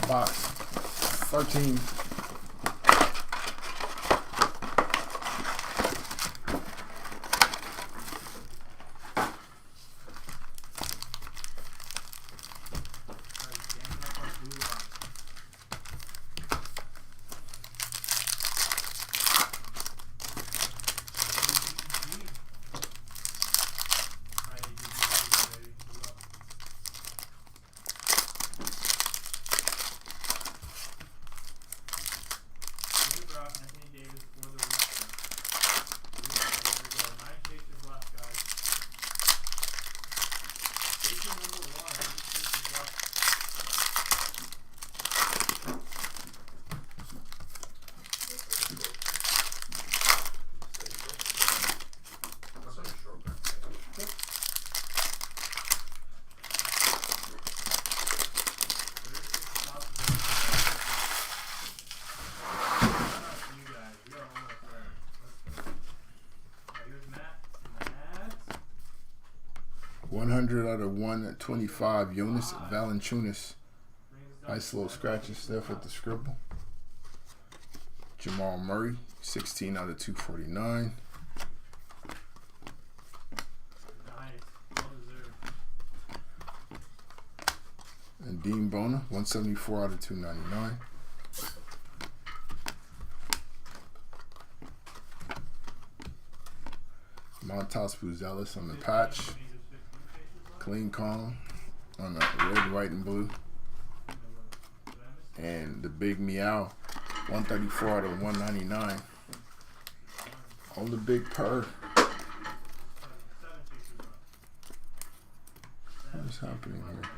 Box 13. 100 out of 125. Jonas Valanciunas. Nice little scratch and stuff with the scribble. Jamal Murray. 16 out of 249. And Dean Bona. 174 out of 299. Montas Puzelis on the patch. Clean Calm on the red, white, and blue. And the Big Meow. 134 out of 199. On the Big Purr. What is happening here?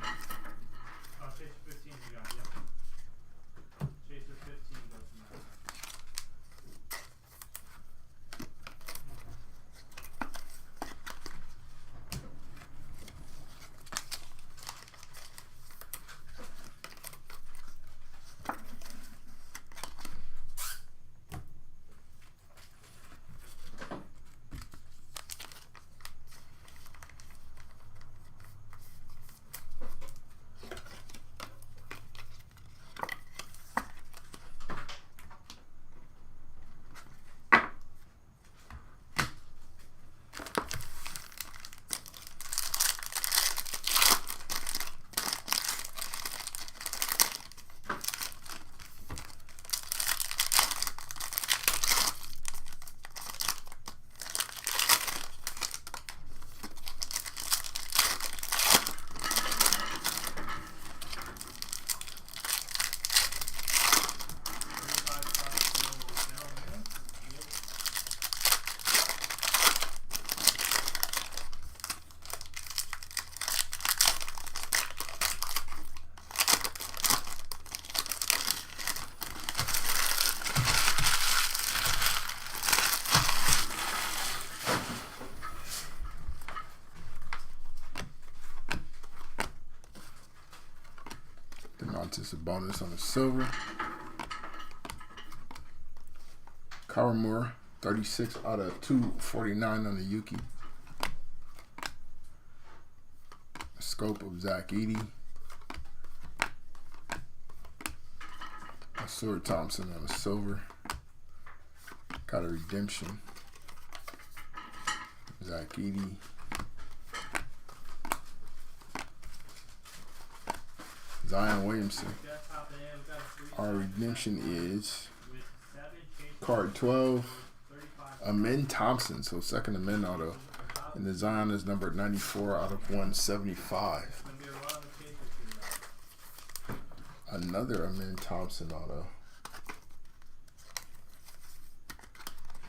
Just a bonus on the silver. Karamura, 36 out of 249 on the Yuki. A scope of Zach Edey. A Sword Thompson on the silver. Got a redemption. Zach Edey. Zion Williamson. Our redemption is card 12, Amin Thompson. So second Amin auto. And the Zion is numbered 94 out of 175. Another Amin Thompson auto.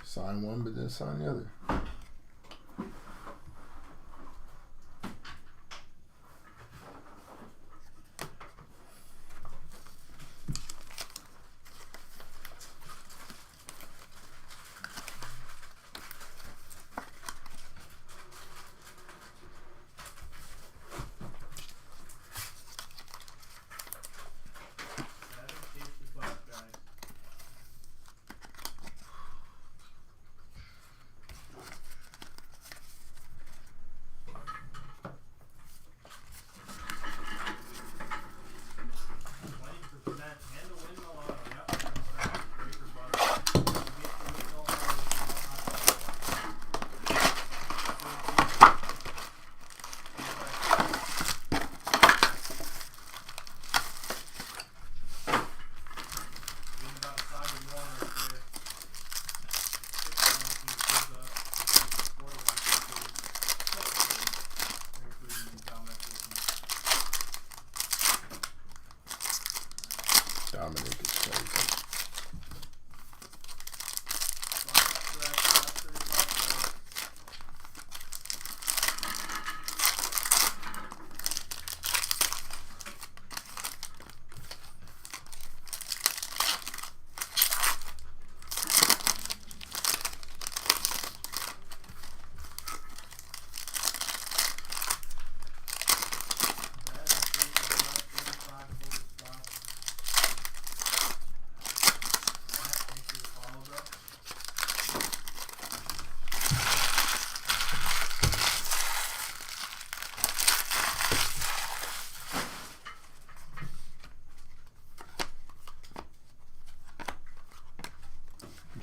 Sign one, but then sign the other.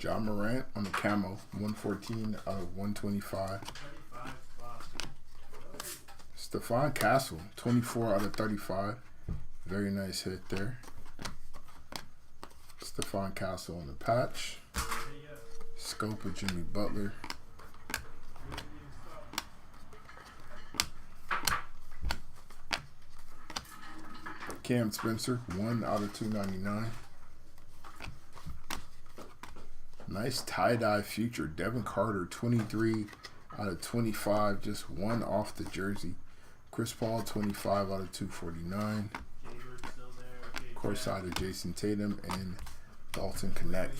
John Morant on the camo, 114 out of 125. 35 spots. Stephon Castle, 24 out of 35. Very nice hit there. Stephon Castle on the patch. Scope of Jimmy Butler. Cam Spencer, 1 out of 299. Nice tie-dye future. Devin Carter, 23 out of 25. Just 1 off the jersey. Chris Paul, 25 out of 249. Courtside of Jason Tatum and Dalton Connect.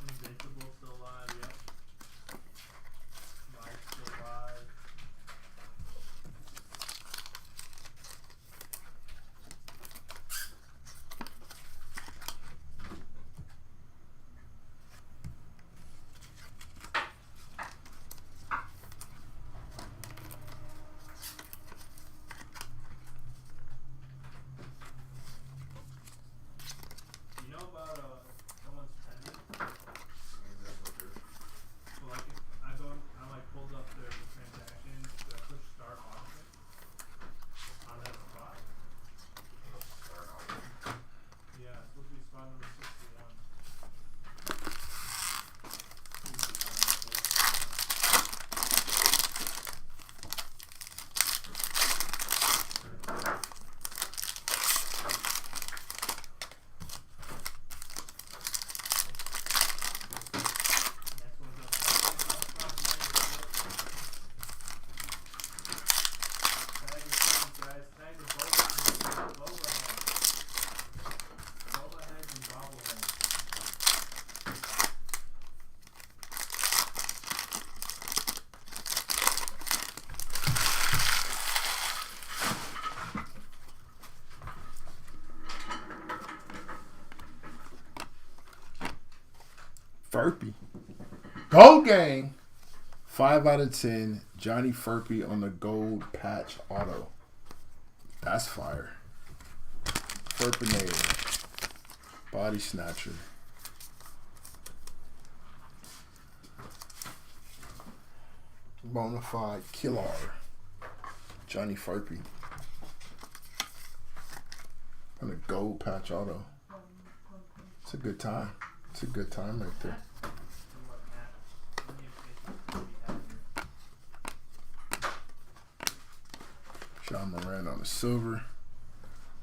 Invincible still alive, yep. Mike's still alive. You know about someone's pending? So like if I pulled up their transaction, so I push start auction on that spot. Yeah, it's supposed to be spot number 61. Next one's up. Tag your friends, guys. Tag the boba heads and bobbleheads. Furpy. Gold gang. 5 out of 10. Johnny Furpy on the gold patch auto. That's fire. Furpinator. Body snatcher. Bonafide killer. Johnny Furpy. On the gold patch auto. It's a good time. It's a good time right there. John Morant on the silver.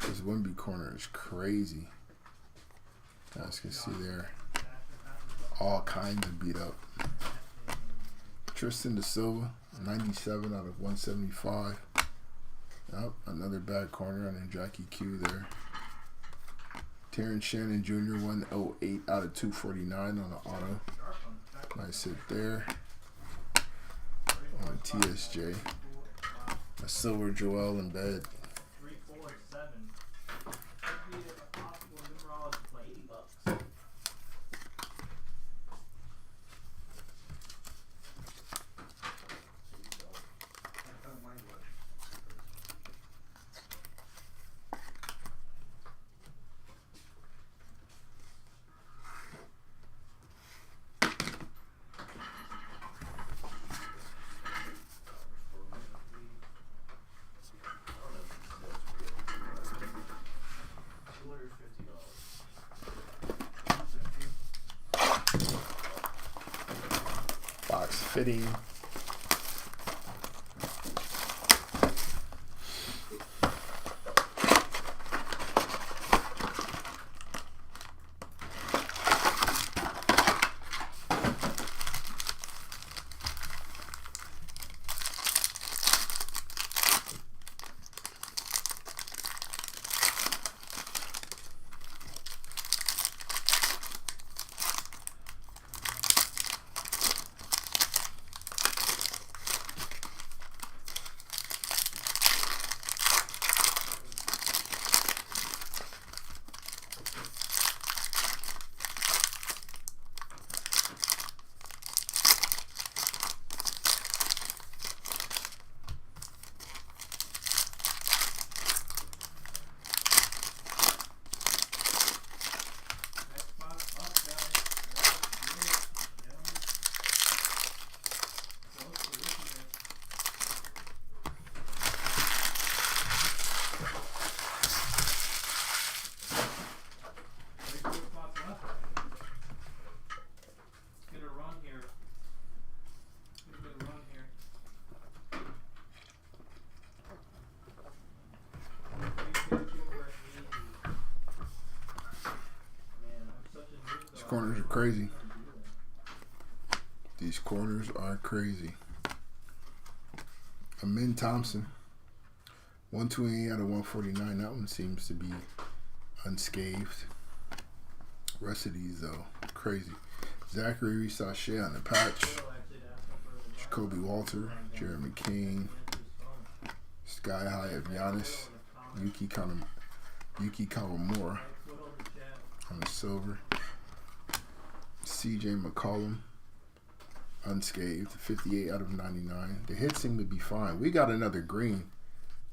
This Wimby corner is crazy. As you can see there, all kinds of beat up. Tristan Da Silva, 97 out of 175. Yep, another bad corner on Jackie Q there. Terrence Shannon Jr., 108 out of 249 on the auto. Nice hit there. On TSJ. A silver Joel in bed. 3, 4, 7. Could be a possible numerology for $80. Box fitting. corners are crazy. These corners are crazy. Amin Thompson. 128 out of 149. That one seems to be unscathed. Rest of these, though, crazy. Zachary Sachet on the patch. Jacoby Walter. Jeremy Kane. Sky High of Giannis. Yuki Kawamura on the silver. CJ McCollum. Unscathed. 58 out of 99. The hits seem to be fine. We got another green.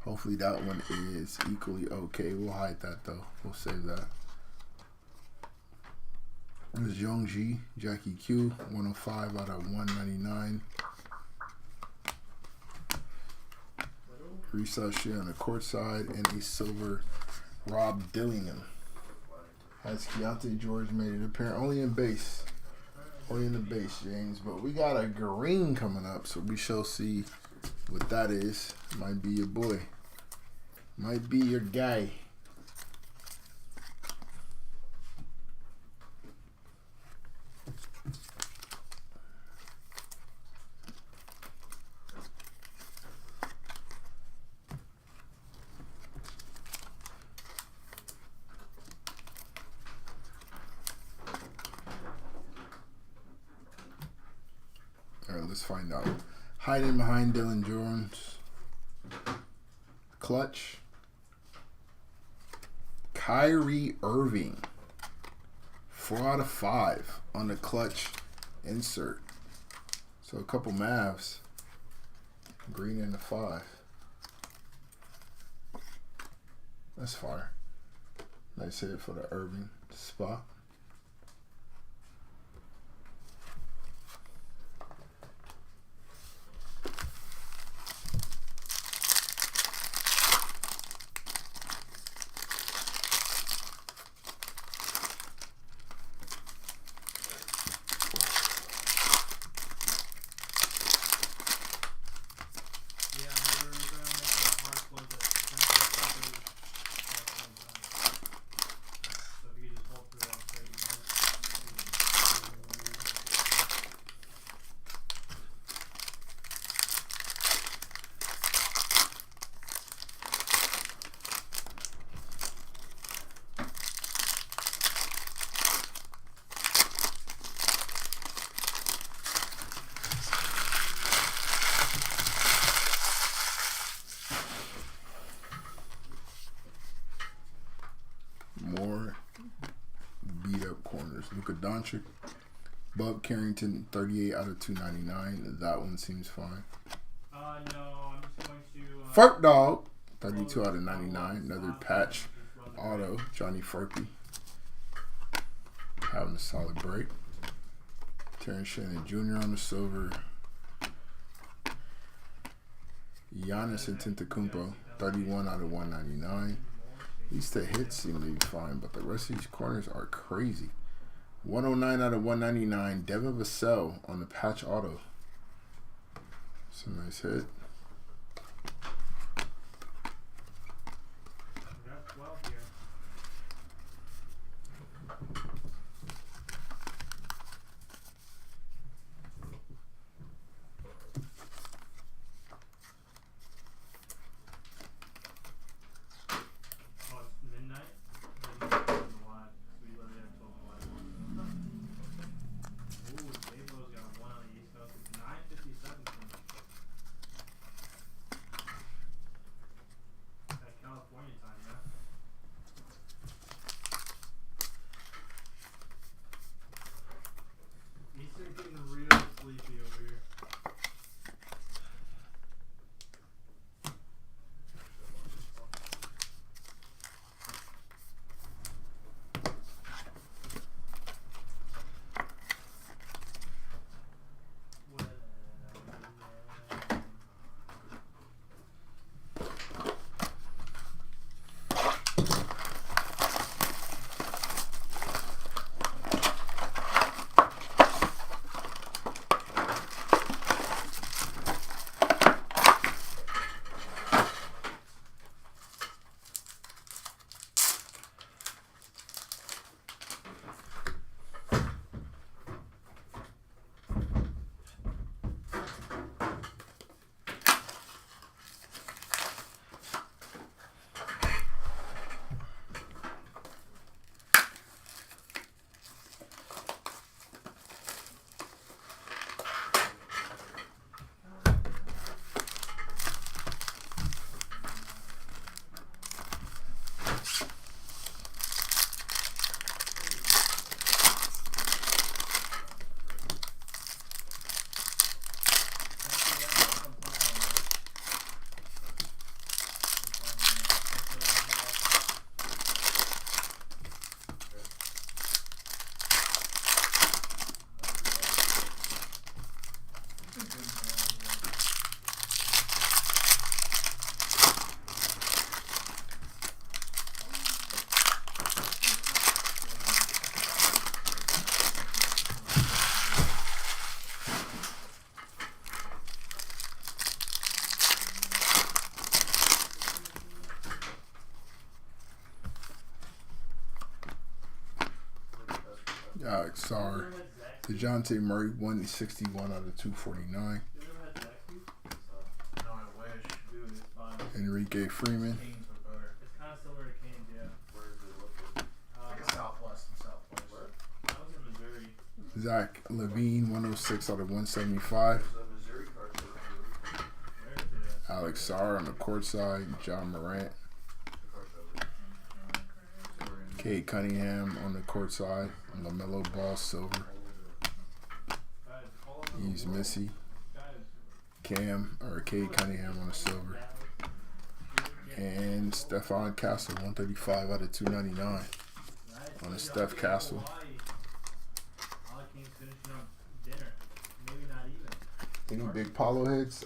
Hopefully that one is equally okay. We'll hide that, though. We'll save that. There's Youngji, Jackie Q, 105 out of 199. Risa Shea on the court side, and a silver Rob Dillingham. Has Keontae George made an appearance? Only in base. Only in the base, James. But we got a green coming up, so we shall see what that is. Might be your boy. Might be your guy. All right, let's find out. Hiding behind Dylan Jones. Clutch. Kyrie Irving. 4 out of 5 on the clutch insert. So a couple Mavs. Green in the 5. That's fire. Nice hit for the Irving spot. More beat up corners. Luka Doncic. Bub Carrington, 38 out of 299. That one seems fine. No, I'm just going to... Furk Dog, 32 out of 99. Another patch auto. Johnny Furpy. Having a solid break. Terrence Shannon Jr. on the silver. Giannis Antetokounmpo, 31 out of 199. At least the hits seem to be fine, but the rest of these corners are crazy. 109 out of 199. Devin Vassell on the patch auto. It's a nice hit. Alex Sarr. DeJounte Murray, 161 out of 249. No, I wish. Dude, it's fine. Enrique Freeman. Canes were better. It's kind of similar to Canes, yeah. Where is it located? I think it's Southwest and Southwest. Where? I was in Missouri. Zach Levine, 106 out of 175. There's a Missouri card for the Where is it at? Alex Sarr on the court side. John Morant. Cade Cunningham on the court side. LaMelo Ball, silver. Guys, all of them He's are Missy. Guys, Cade Cunningham on the silver. And Stephon Castle, 135 out of 299 on the Steph Castle. All Kings finishing up dinner. Maybe not even. Any big Paulo hits?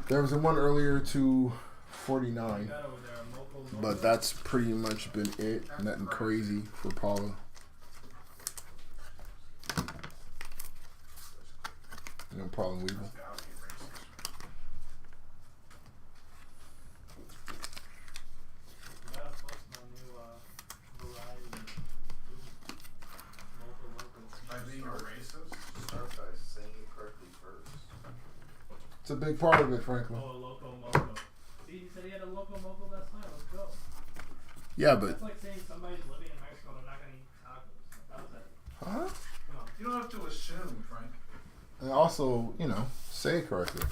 There was a one earlier to 49, Got over there a local but that's pretty much been it. Nothing crazy for Paulo. No problem, Weevil. We gotta post my new variety of food. Local. By being a racist, start by saying it correctly first. It's a big part of it, Franklin. Oh, a loco moco. See, he said he had a loco moco last night. Let's go. Yeah, but That's like saying somebody's living in Mexico and they're not gonna eat tacos. How's that? huh? Come on. You don't have to assume, Frank. And also, say it correctly.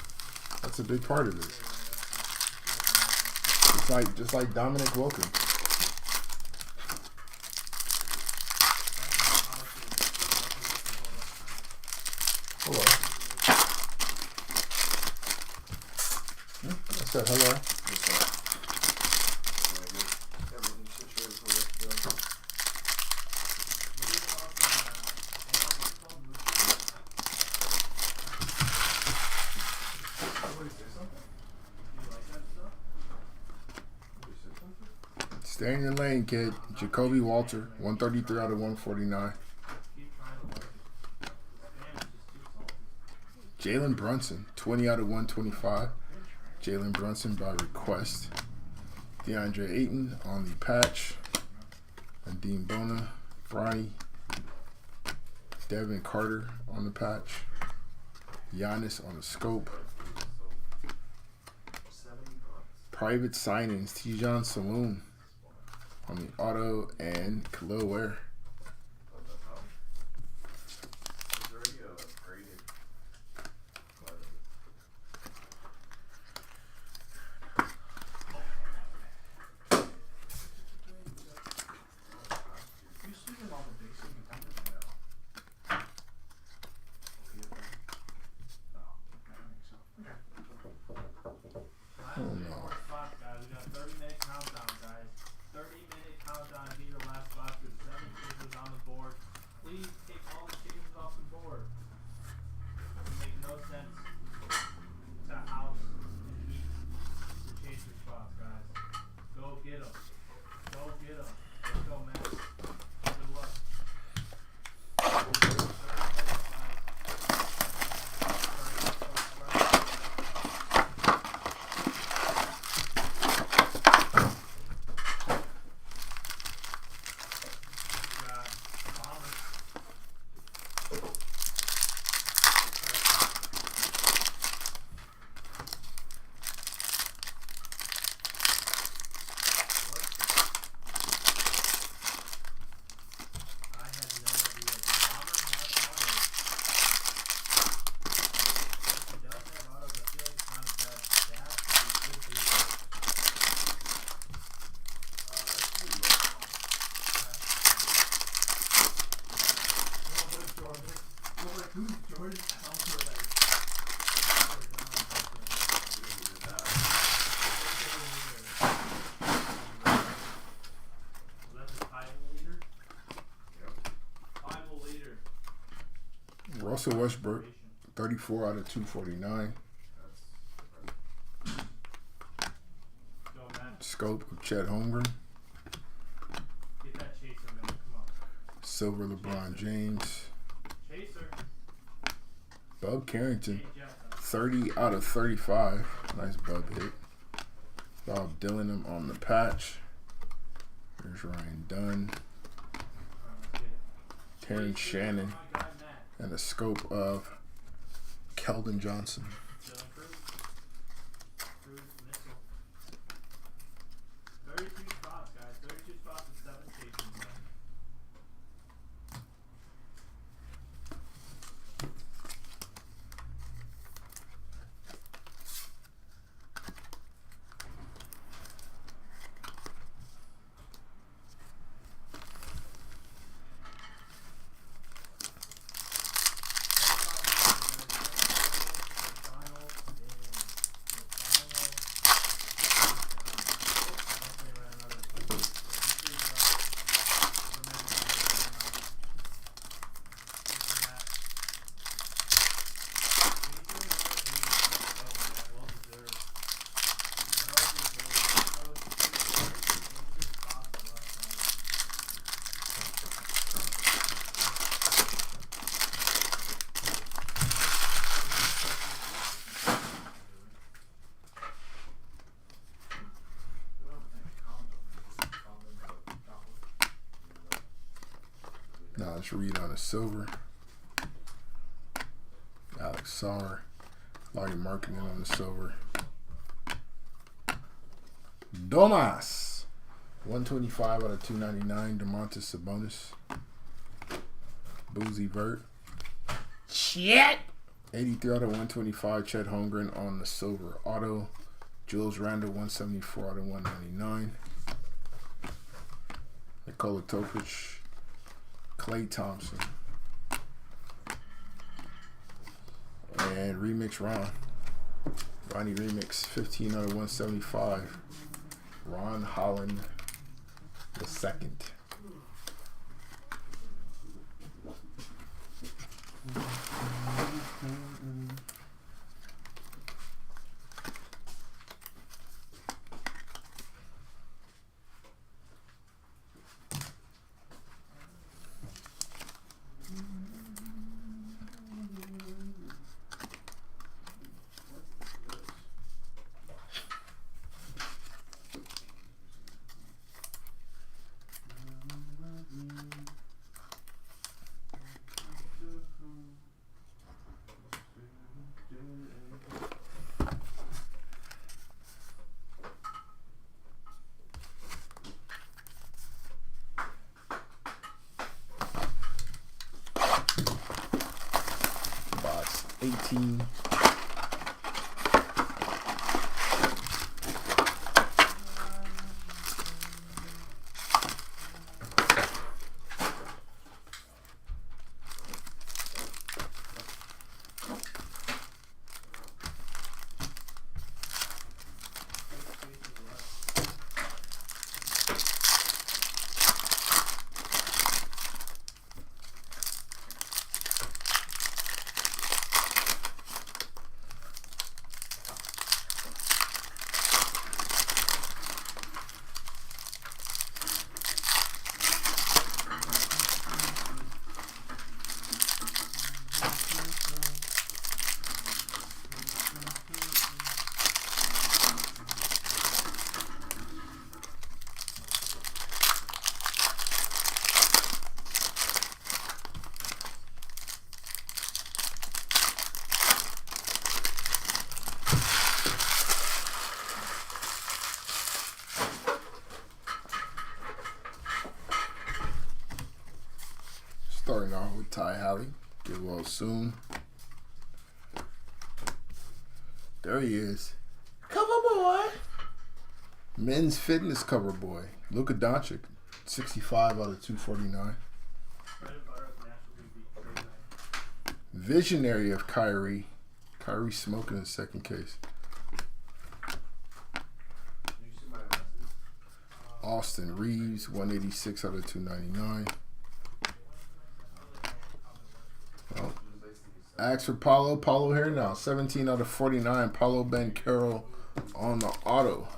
That's a big part of it. Just like Dominic Wilkins. Hello. I said hello. Everything situated for us to go. Somebody say something? Stay in your lane, kid. Jacoby Walter, 133 out of 149. Jalen Brunson, 20 out of 125. Jalen Brunson by request. DeAndre Ayton on the patch. Nadim Bona, Bronny. Devin Carter on the patch. Giannis on the scope. Private signings, Tijon Saloon on the auto and Khalil Ware. Russell Westbrook, 34 out of 249. Scope of Chet Holmgren. Silver LeBron James. Bub Carrington, 30 out of 35. Nice Bub hit. Bob Dillingham on the patch. There's Ryan Dunn. Terrence Shannon, and a scope of Keldon Johnson. Dylan Cruz. Cruz Mitchell. 32 spots, guys. 32 spots with 7 stations left. Now let's read on the silver. Alex Sauer, Larry Marketing on the silver. Domas, 125 out of 299. DeMontis Sabonis. Boozy Vert. Shit. 83 out of 125. Chet Holmgren on the silver auto. Jules Randle, 174 out of 199. Nikola Topic. Klay Thompson. And Remix Ron. Ronnie Remix, 15 out of 175. Ron Holland the second. Box 18. Starting off with Ty Halley. Get well soon. There he is. Cover boy. Men's fitness cover boy. Luka Doncic. 65 out of 249. Visionary of Kyrie. Kyrie smoking his second case. Austin Reeves. 186 out of 299. Oh. Ask for Paulo. Paulo here now. 17 out of 49. Paulo Banchero on the auto.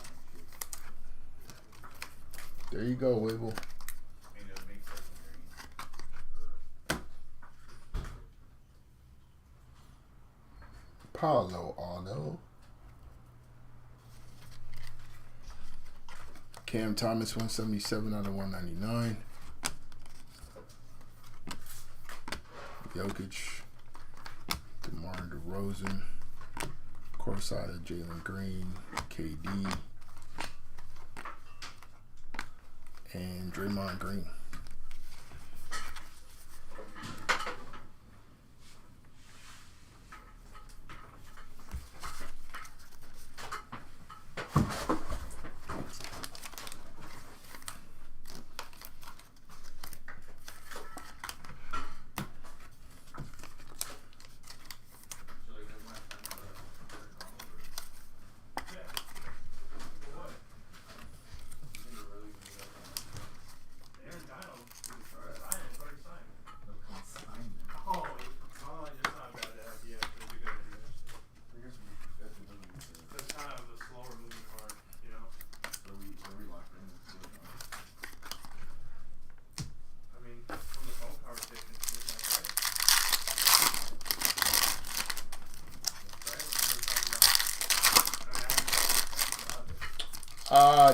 There you go, Wibble. Paulo auto. Cam Thomas, 177 out of 199. Jokic, DeMar DeRozan, courtside Jalen Green, KD, and Draymond Green.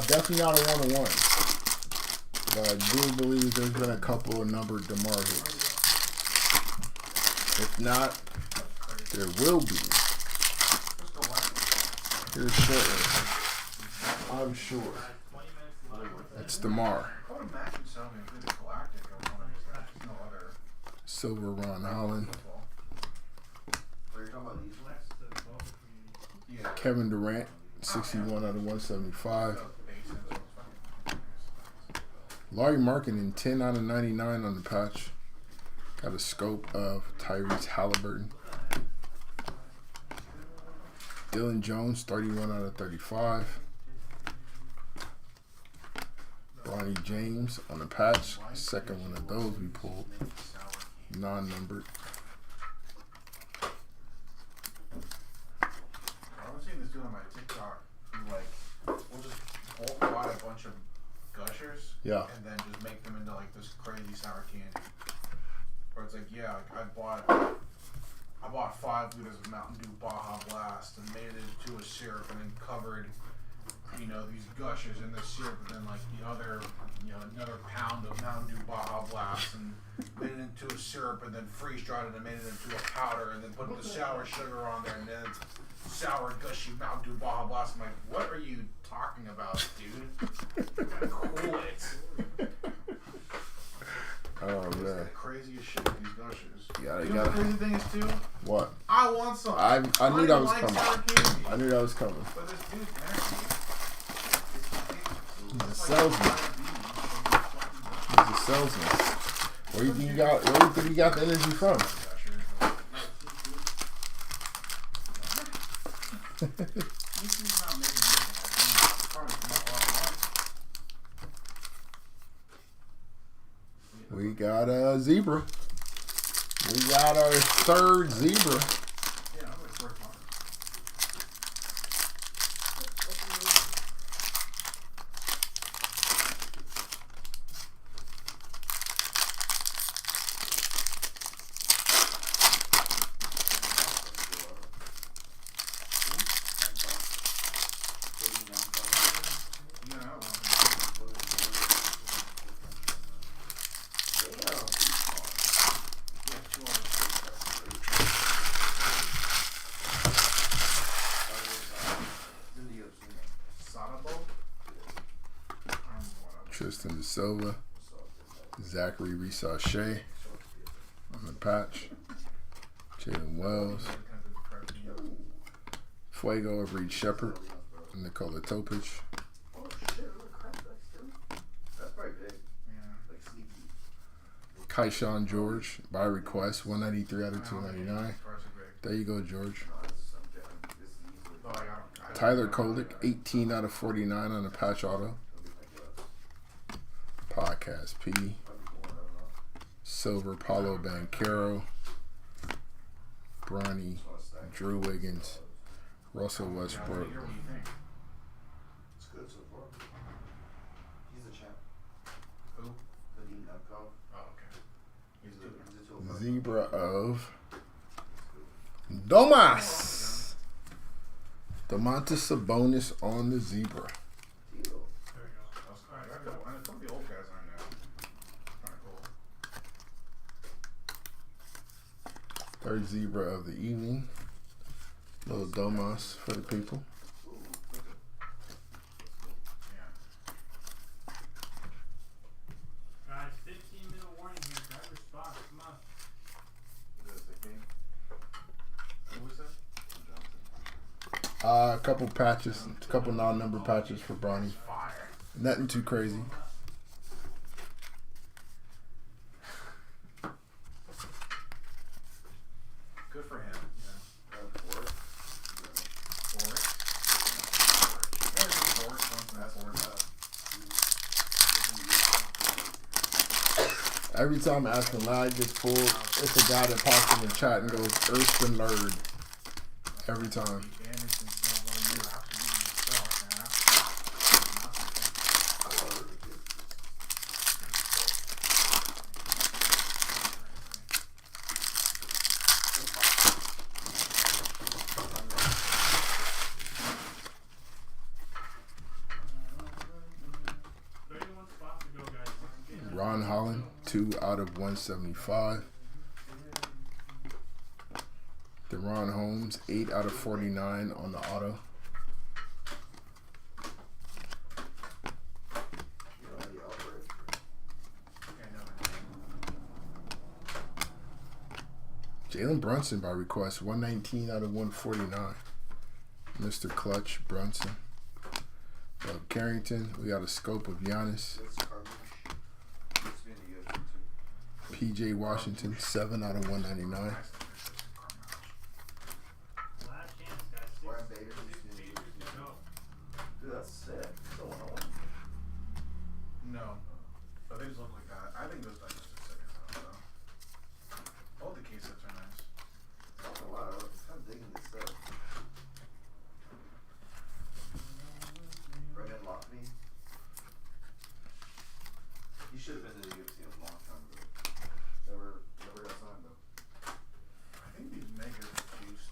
Definitely not a one-on-one. But I do believe there's been a couple of numbered DeMar hits. If not, there will be. Here's shortly. I'm sure. It's DeMar. Silver Ron Holland. Kevin Durant, 61 out of 175. Larry Markkinen, 10 out of 99 on the patch. Got a scope of Tyrese Halliburton. Dylan Jones, 31 out of 35. Bronny James on the patch. Second one of those we pulled. Non-numbered. I've seen this dude on my TikTok. Like, we'll just bulk buy a bunch of gushers, yeah, and then just make them into like this crazy sour candy. Where it's like, yeah, like I bought 5 liters of Mountain Dew Baja Blast and made it into a syrup, and then covered, you know, these gushers in this syrup, and then like the other, you know, another pound of Mountain Dew Baja Blast, and made it into a syrup, and then freeze dried it and made it into a powder, and then put the sour sugar on there, and then it's sour gushy Mountain Dew Baja Blast. I'm like, what are you talking about, dude? Cool it. Oh It's man, the craziest shit with these gushers. Yeah, you know the crazy thing is too? What? I want some. I knew that was like coming. sour candy. I knew that was coming. But this dude's nasty. He's a salesman. He's a salesman. Where do you think you got the energy from? We got a zebra. We got our third zebra. Tristan De Silva, Zachary Risachet on the patch, Jalen Wells, Fuego of Reed Shepard, Nikola Topic, Kaishawn George by request, 193 out of 299. There you go, George. Tyler Kolek, 18 out of 49 on the patch auto. Podcast P. Silver Paulo Banchero. Bronny, Drew Wiggins, Russell Westbrook. It's good so far. He's the champ. Who? Vadim Nemkov. Oh, okay. He's a 205. Zebra of Domas. Domantas Sabonis on the zebra. There you go. And some of the old guys on there. Kind of cool. Third zebra of the evening. Little Domas for the people. Guys, 15-minute warning here. Grab your spots. Come on. Who was that? A couple patches, a couple non-number patches for Bronny. Fire. Nothing too crazy. Good for him. Every time Aspen Lag gets pulled, it's a guy that pops in the chat and goes, Earth and Lurd. Every time. Ron Holland, 2 out of 175. Deron Holmes, 8 out of 49 on the auto. Jalen Brunson by request, 119 out of 149. Mr. Clutch Brunson. Carrington, we got a scope of Giannis. PJ Washington, 7 out of 199. Dude, that's sick. Still 101. No, but they just look like that. I think those diamonds are sick as hell, though. All the case sets are nice. Not a lot. I'm kind of digging this stuff. Brendan Lockney. He should have been to the UFC a long time ago. Never got signed though. I think these megas are juiced.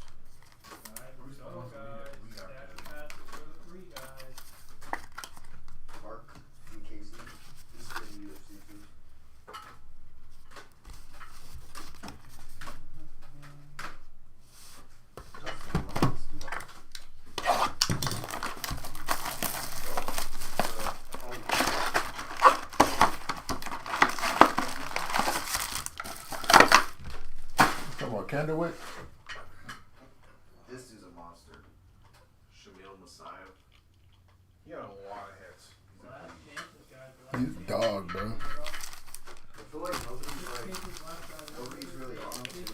Alright, Who's the ones guys. we got Stack good? passes for the 3 guys. Mark and Casey. He's been in the UFC too. Come on, Candlewick. This dude's a monster. Shamil Messiah. He had a lot of hits. Last chances, guys. He's a dog, bro. I feel like nobody's really on him too.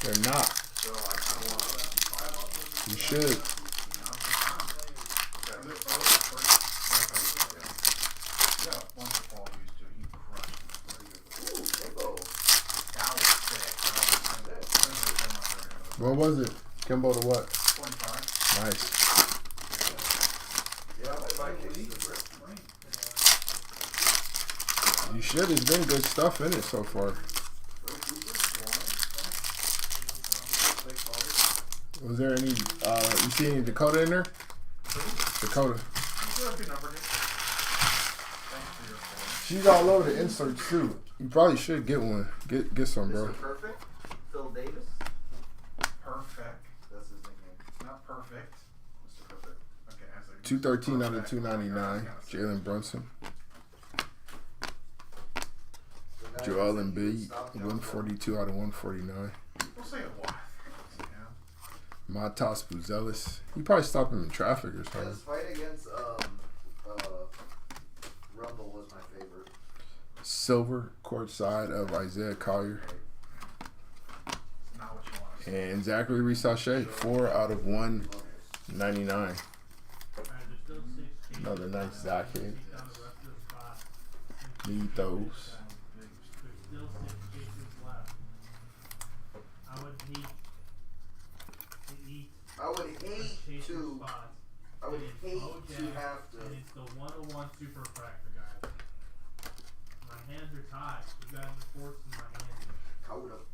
They're not. So I kind of want to buy him up. You should. Yeah, a bunch of qualities too. He crushed it. Ooh, Kimbo. That was sick. What was it? Kimbo to what? 25. Nice. Yeah, I might buy Casey the brick. You should. There's been good stuff in it so far. Was there any, you see any Dakota in there? Dakota. She's all over the inserts too. You probably should get one. Get some, bro. Mr. Perfect? Phil Davis? Perfect. That's his nickname. Not perfect. Mr. Perfect. Okay, I was like, 213 out of 299. Jalen Brunson. Joel Embiid, 142 out of 149. We'll say a lot. Yeah. Matas Buzelis. He probably stopped him in traffic or His something. fight against Rumble was my favorite. Silver, courtside of Isaiah Collier. Not what you want to see. And Zachary Risachet, 4 out of 199. Alright, there's still 6 chances. Another nice Zach hit. Take down the rest of the spots. Need those. There's still 6 cases left. I would hate to eat I would hate chaser to. spots. I would And it's hate Bojack, to have to. And it's the 101 super fractor, guys. My hands are tied. You guys are forcing my hands. I would have.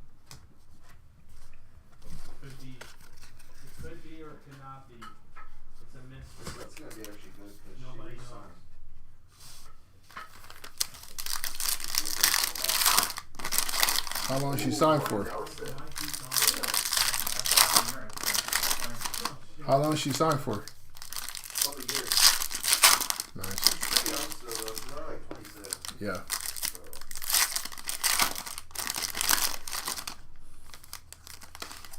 Could be. It could be or it could not be. It's a mystery. That's gonna be actually good because Nobody she knows. How long she signed for? It might be gone. How long is she signed for? Couple of years. Nice. She's pretty young still, though. She's only like 26. Yeah. So.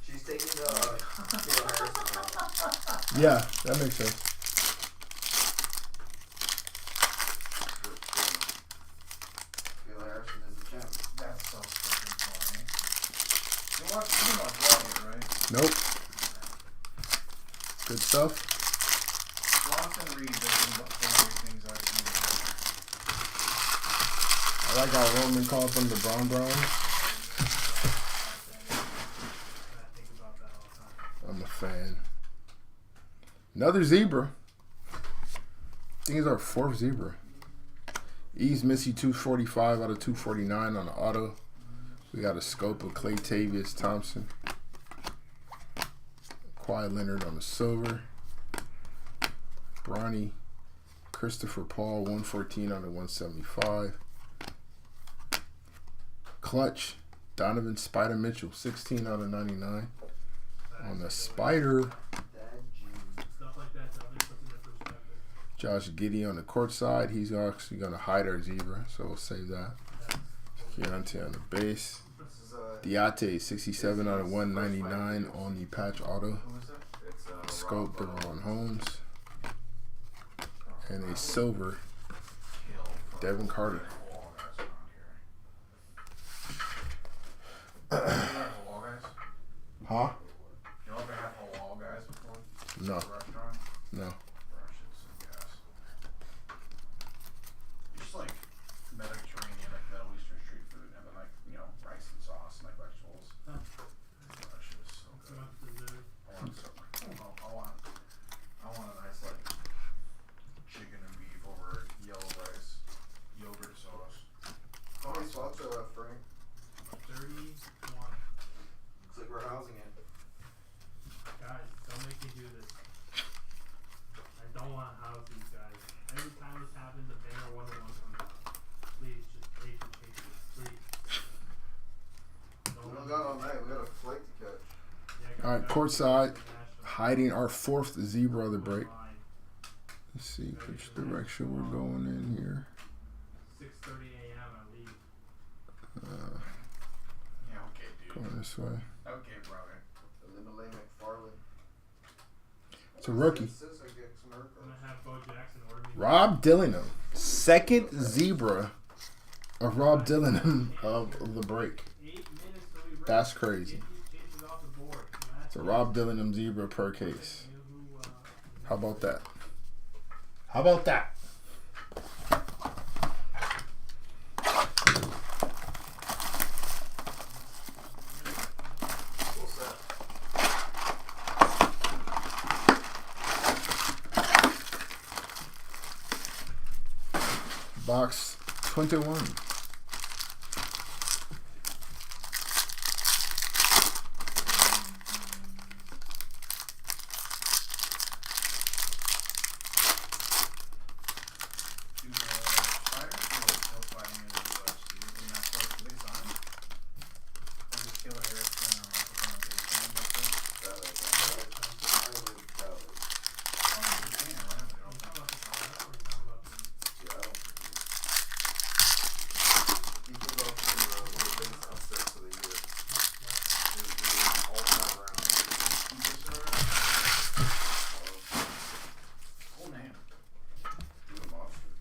She's taking Kayla Harrison out. Yeah, that makes sense. Kayla Harrison is the champ. That's so fucking funny. You know what, right? Nope. Good stuff. Bronson Reed does the funniest things I've seen. I like how Roman calls them the Brown Browns. I think about that all the time. I'm a fan. Another zebra. I think it's our 4th zebra. East Missy 245 out of 249 on the auto. We got a scope of Clay Tavius Thompson. Kawhi Leonard on the silver. Bronny Christopher Paul 114 out of 175. Clutch Donovan Spider Mitchell 16 out of 99 on the Spider. Stuff like that definitely puts it in perspective. Josh Giddey on the court side. He's actually going to hide our zebra, so we'll save that. Keontae on the base. This is Diate 67 out of 199 on the patch auto. Who is it? it's Scope Rob, Deron Holmes. And a silver Devin Carter. Huh? You ever had halal guys before? No. At a restaurant? No. That shit's some gas. Just like Mediterranean, like Middle Eastern street food, and then like, you know, rice and sauce and like vegetables. Huh. That shit is so good. Not dessert. I want a nice like chicken and beef over yellow rice, yogurt sauce. How many spots are left, Frank? 31. Looks like we're housing it. Guys, don't make me do this. I don't want to house these guys. Every time this happens, a banger 101 comes out. Please, just patience, please. We don't got all night. We got a flight to catch. All right, courtside. Hiding our 4th zebra of the break. Online. Let's see which direction we're going in here. 6:30 a.m. I leave. Yeah, okay, dude. Going this way. Okay, brother. Eliminate McFarland. It's a rookie. It says I get some America. I'm gonna have Bo Jackson order me. Rob Dillingham. 2nd zebra of Rob Dillingham of the break. 8 minutes till we break. That's crazy. Get these cases off the board. It's a Rob Dillingham zebra per case. How about that? How about that? Full set. Box 21. Do the Spiders still fighting in the US? Do you not play? Do they sign? Or just Kayla Harrison or Michael Van Bakeman? I would doubt it. Oh, they can, right? They don't Yeah, I don't think he can go to one of the biggest upsets of the year. It was really all time around. Cool name. He's a monster.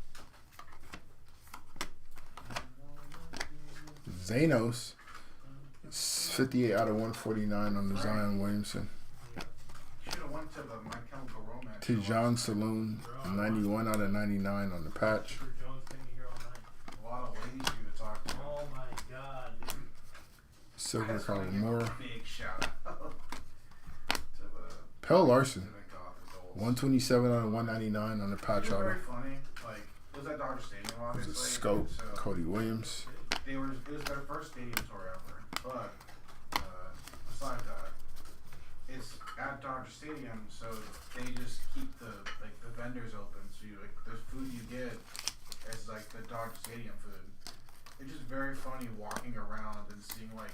Zanos. 58 out of 149 on the Zion Williamson. Should have went to the My Chemical Romance. Tijon Saloon. 91 out of 99 on the patch. Jones getting me here all night. A lot of ladies for you to talk to. Oh my god, dude. Silver That's why I Colin give a Moore. Big shout out to the Pell Larson. to the Gotham Goals. 127 out of 199 on the patch It was auto. very funny. Like, it was at Dodger Stadium, It obviously. was a scope. So Cody Williams. it was their first stadium tour ever. But aside that, it's at Dodger Stadium, so they just keep the vendors open. So you, like the food you get is like the Dodger Stadium food. It's just very funny walking around and seeing like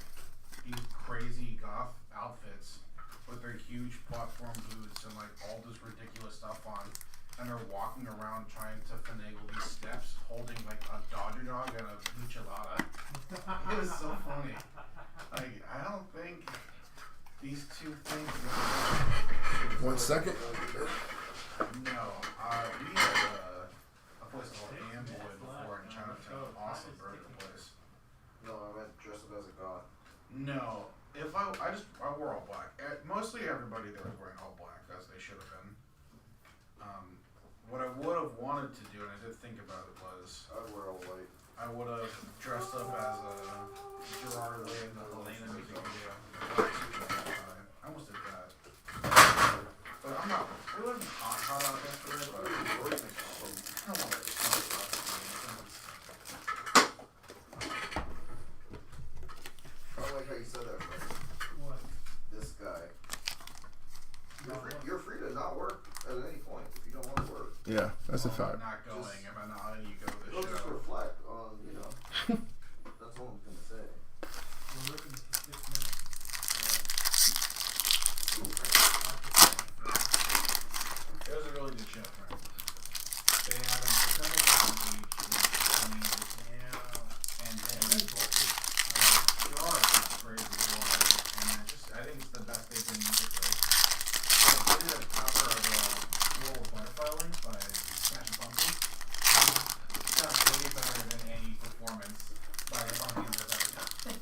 these crazy goth outfits with their huge platform boots and like all this ridiculous stuff on, and they're walking around trying to finagle these steps, holding like a Dodger dog and a michelada. It was so funny. Like, I don't think these two things. 1 second. No, we had a place called Amboy before in Chinatown. Awesome burger place. No, I meant dress up as a god. No, if I wore all black. Mostly everybody there was wearing all black, as they should have been. What I would have wanted to do, and I did think about it, was I'd wear all white. I would have dressed up as a Gerard Way in the Helena music video. I almost did that. But I'm not. It wasn't hot out yesterday, but I don't want to I like how you said that, Frank. What? This guy. You're free to not work at any point if you don't want to work. Yeah, that's a I'm fact. not going. If I'm not letting you go to the It'll just show. reflect on, you know. That's all I'm gonna say. We're looking for 6 minutes. It was a really good show, Frank. They had them presenting on the beach in Yeah. and Gerard is crazy as well. And I think it's the best they've been musically. They did a cover of World Butterfly Wings by Smashing Pumpkins. It sounds way better than any performance by the Pumpkins I've ever done.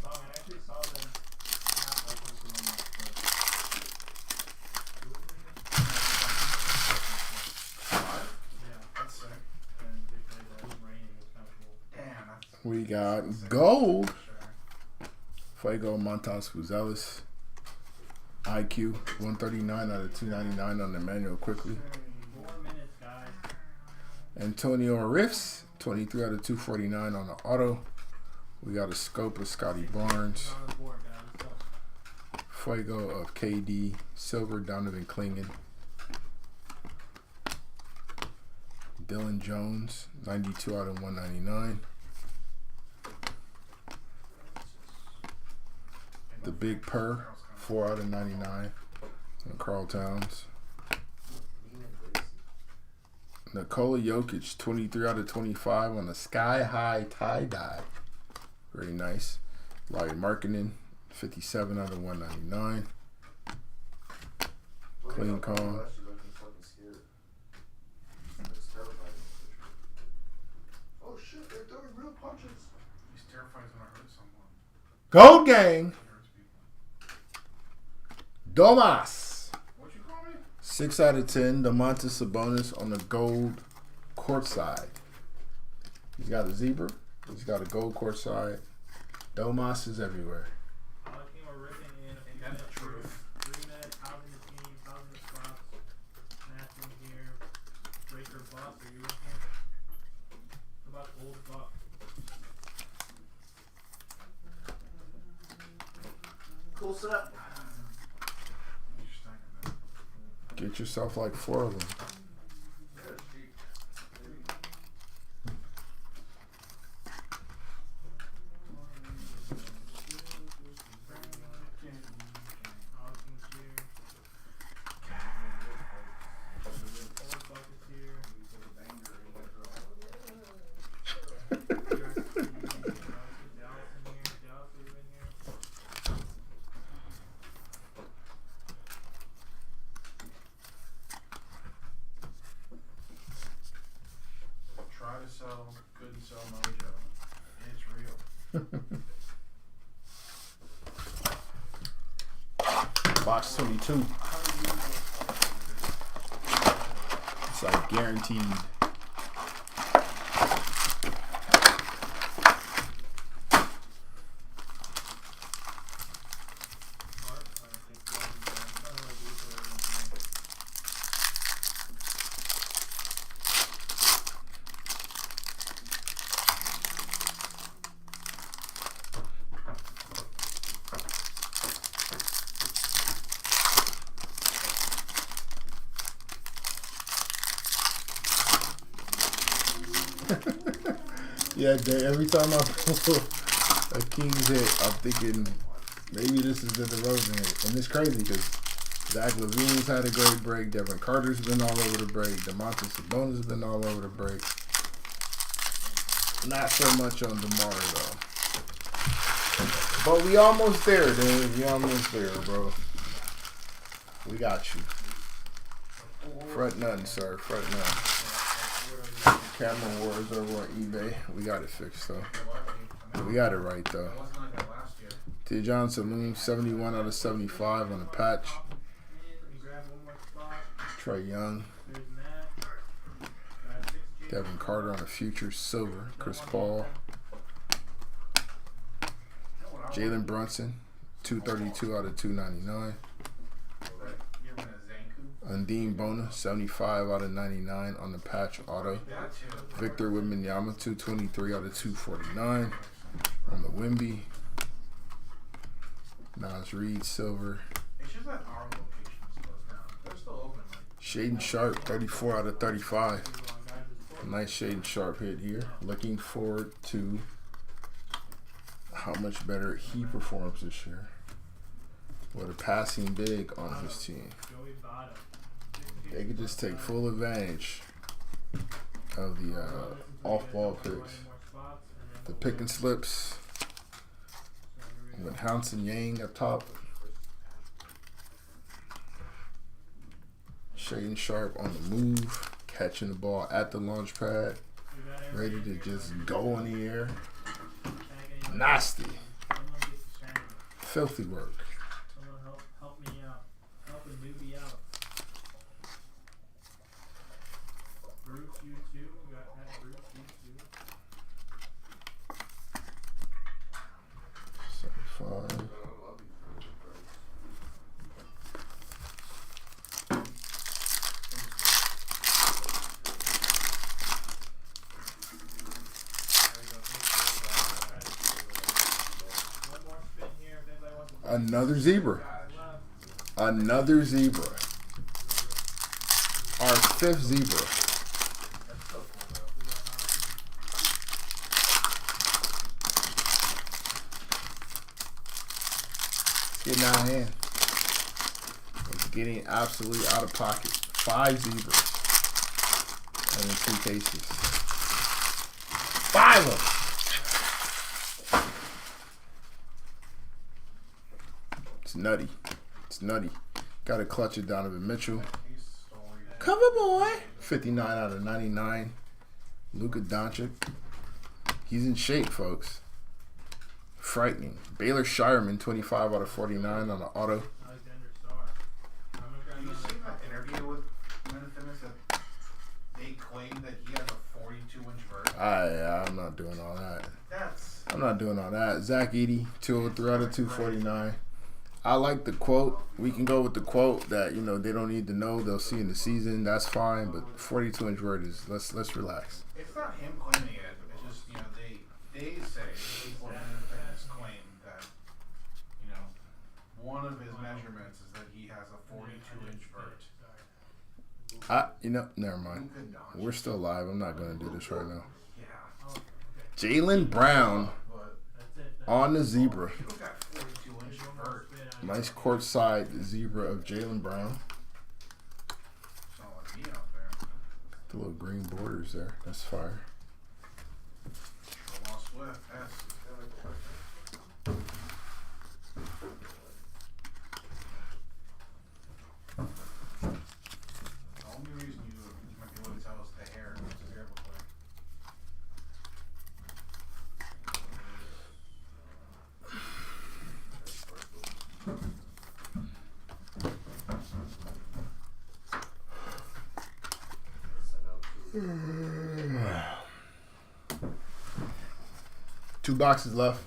I actually saw them not like them so much, but yeah, That's sick. and they played that raining. It was kind of cool. Damn, that's We got sick. gold. Sure. Fuego Montas Fuzelis. IQ 139 out of 299 on the manual quickly. 4 minutes, guys. Antonio Riffs 23 out of 249 on the auto. We got a scope of Scotty Barnes. On the board, guys. Let's go. Fuego of KD. Silver Donovan Klingen. Dylan Jones 92 out of 199. The Big Purr 4 out of 99 on Carl Towns. Nikola Jokic 23 out of 25 on the Sky High Tie Dye. Very nice. Larry Markkinen 57 out of 199. Clean call. Oh shit, they're throwing real punches. He's terrified he's gonna hurt someone. Gold gang. He hurts people. Domas. What'd you call me? 6 out of 10. Domantas Sabonis on the gold courtside. He's got a zebra. He's got a gold courtside. Domas is everywhere. All the team are ripping in. Ain't that the truth? 3 minutes. Housing the team. Housing the spots. Matching here. Breaker Buck. Are you looking? What about old Buck? Cool set. You're stacking that. Get yourself like 4 of them. Housing's here. Old Buck is here. Dallas in here. Dallas is in here. Try to sell, couldn't sell Mojo. It's real. Box 22. It's like guaranteed. Yeah, every time I pull a Kings hit, I'm thinking maybe this is the DeRozan hit. And it's crazy because Zach LaVine's had a great break. Devin Carter's been all over the break. DeMontis Sabonis has been all over the break. Not so much on DeMar, though. But we almost there, dude. We almost there, bro. We got you. Fret none, sir. Fret none. Camera wars over on eBay. We got it fixed, though. We got it right, though. Tejan Saloon, 71 out of 75 on the patch. Trey Young. Devin Carter on a future silver. Chris Paul. Jalen Brunson, 232 out of 299. Undine Bona, 75 out of 99 on the patch auto. Victor Wembanyama, 223 out of 249 on the Wemby. Nas Reed, silver. Shaden Sharp, 34 out of 35. Nice Shaden Sharp hit here. Looking forward to how much better he performs this year. With a passing big on his team. They could just take full advantage of the off-ball picks. The pick and slips. With Hanson Yang up top. Shaden Sharp on the move. Catching the ball at the launch pad. Ready to just go in the air. Nasty. Filthy work. Someone help me out. Help a newbie out. Bruce, you too. We got that. Bruce, you too. 75. Another zebra. Another zebra. Our fifth zebra. Getting out of hand. It's getting absolutely out of pocket. 5 zebras. And in 2 cases. 5 of them. Nutty. It's nutty. Got to clutch it, Donovan Mitchell. Cover boy. 59 out of 99. Luka Doncic. He's in shape, folks. Frightening. Baylor Shireman, 25 out of 49 on the auto. Have you seen that interview with Minifitness that they claim that he has a 42-inch vert? I'm not doing all that. I'm not doing all that. Zach Edey, 203 out of 249. I like the quote. We can go with the quote that, you know, they don't need to know. They'll see in the season. That's fine. But 42-inch vert is, let's relax. It's not him claiming it. It's just, you know, they say, people in Minifitness claim that, you know, one of his measurements is that he has a 42-inch vert. You know, never mind. We're still live. I'm not going to do this right now. Yeah. Jaylen Brown on the zebra. People got 42-inch vert. Nice courtside zebra of Jaylen Brown. It's not like me out there. The little green borders there. That's fire. Jamal Swift, yes. The only reason you might be able to tell us the hair is his hair look like. Two boxes left.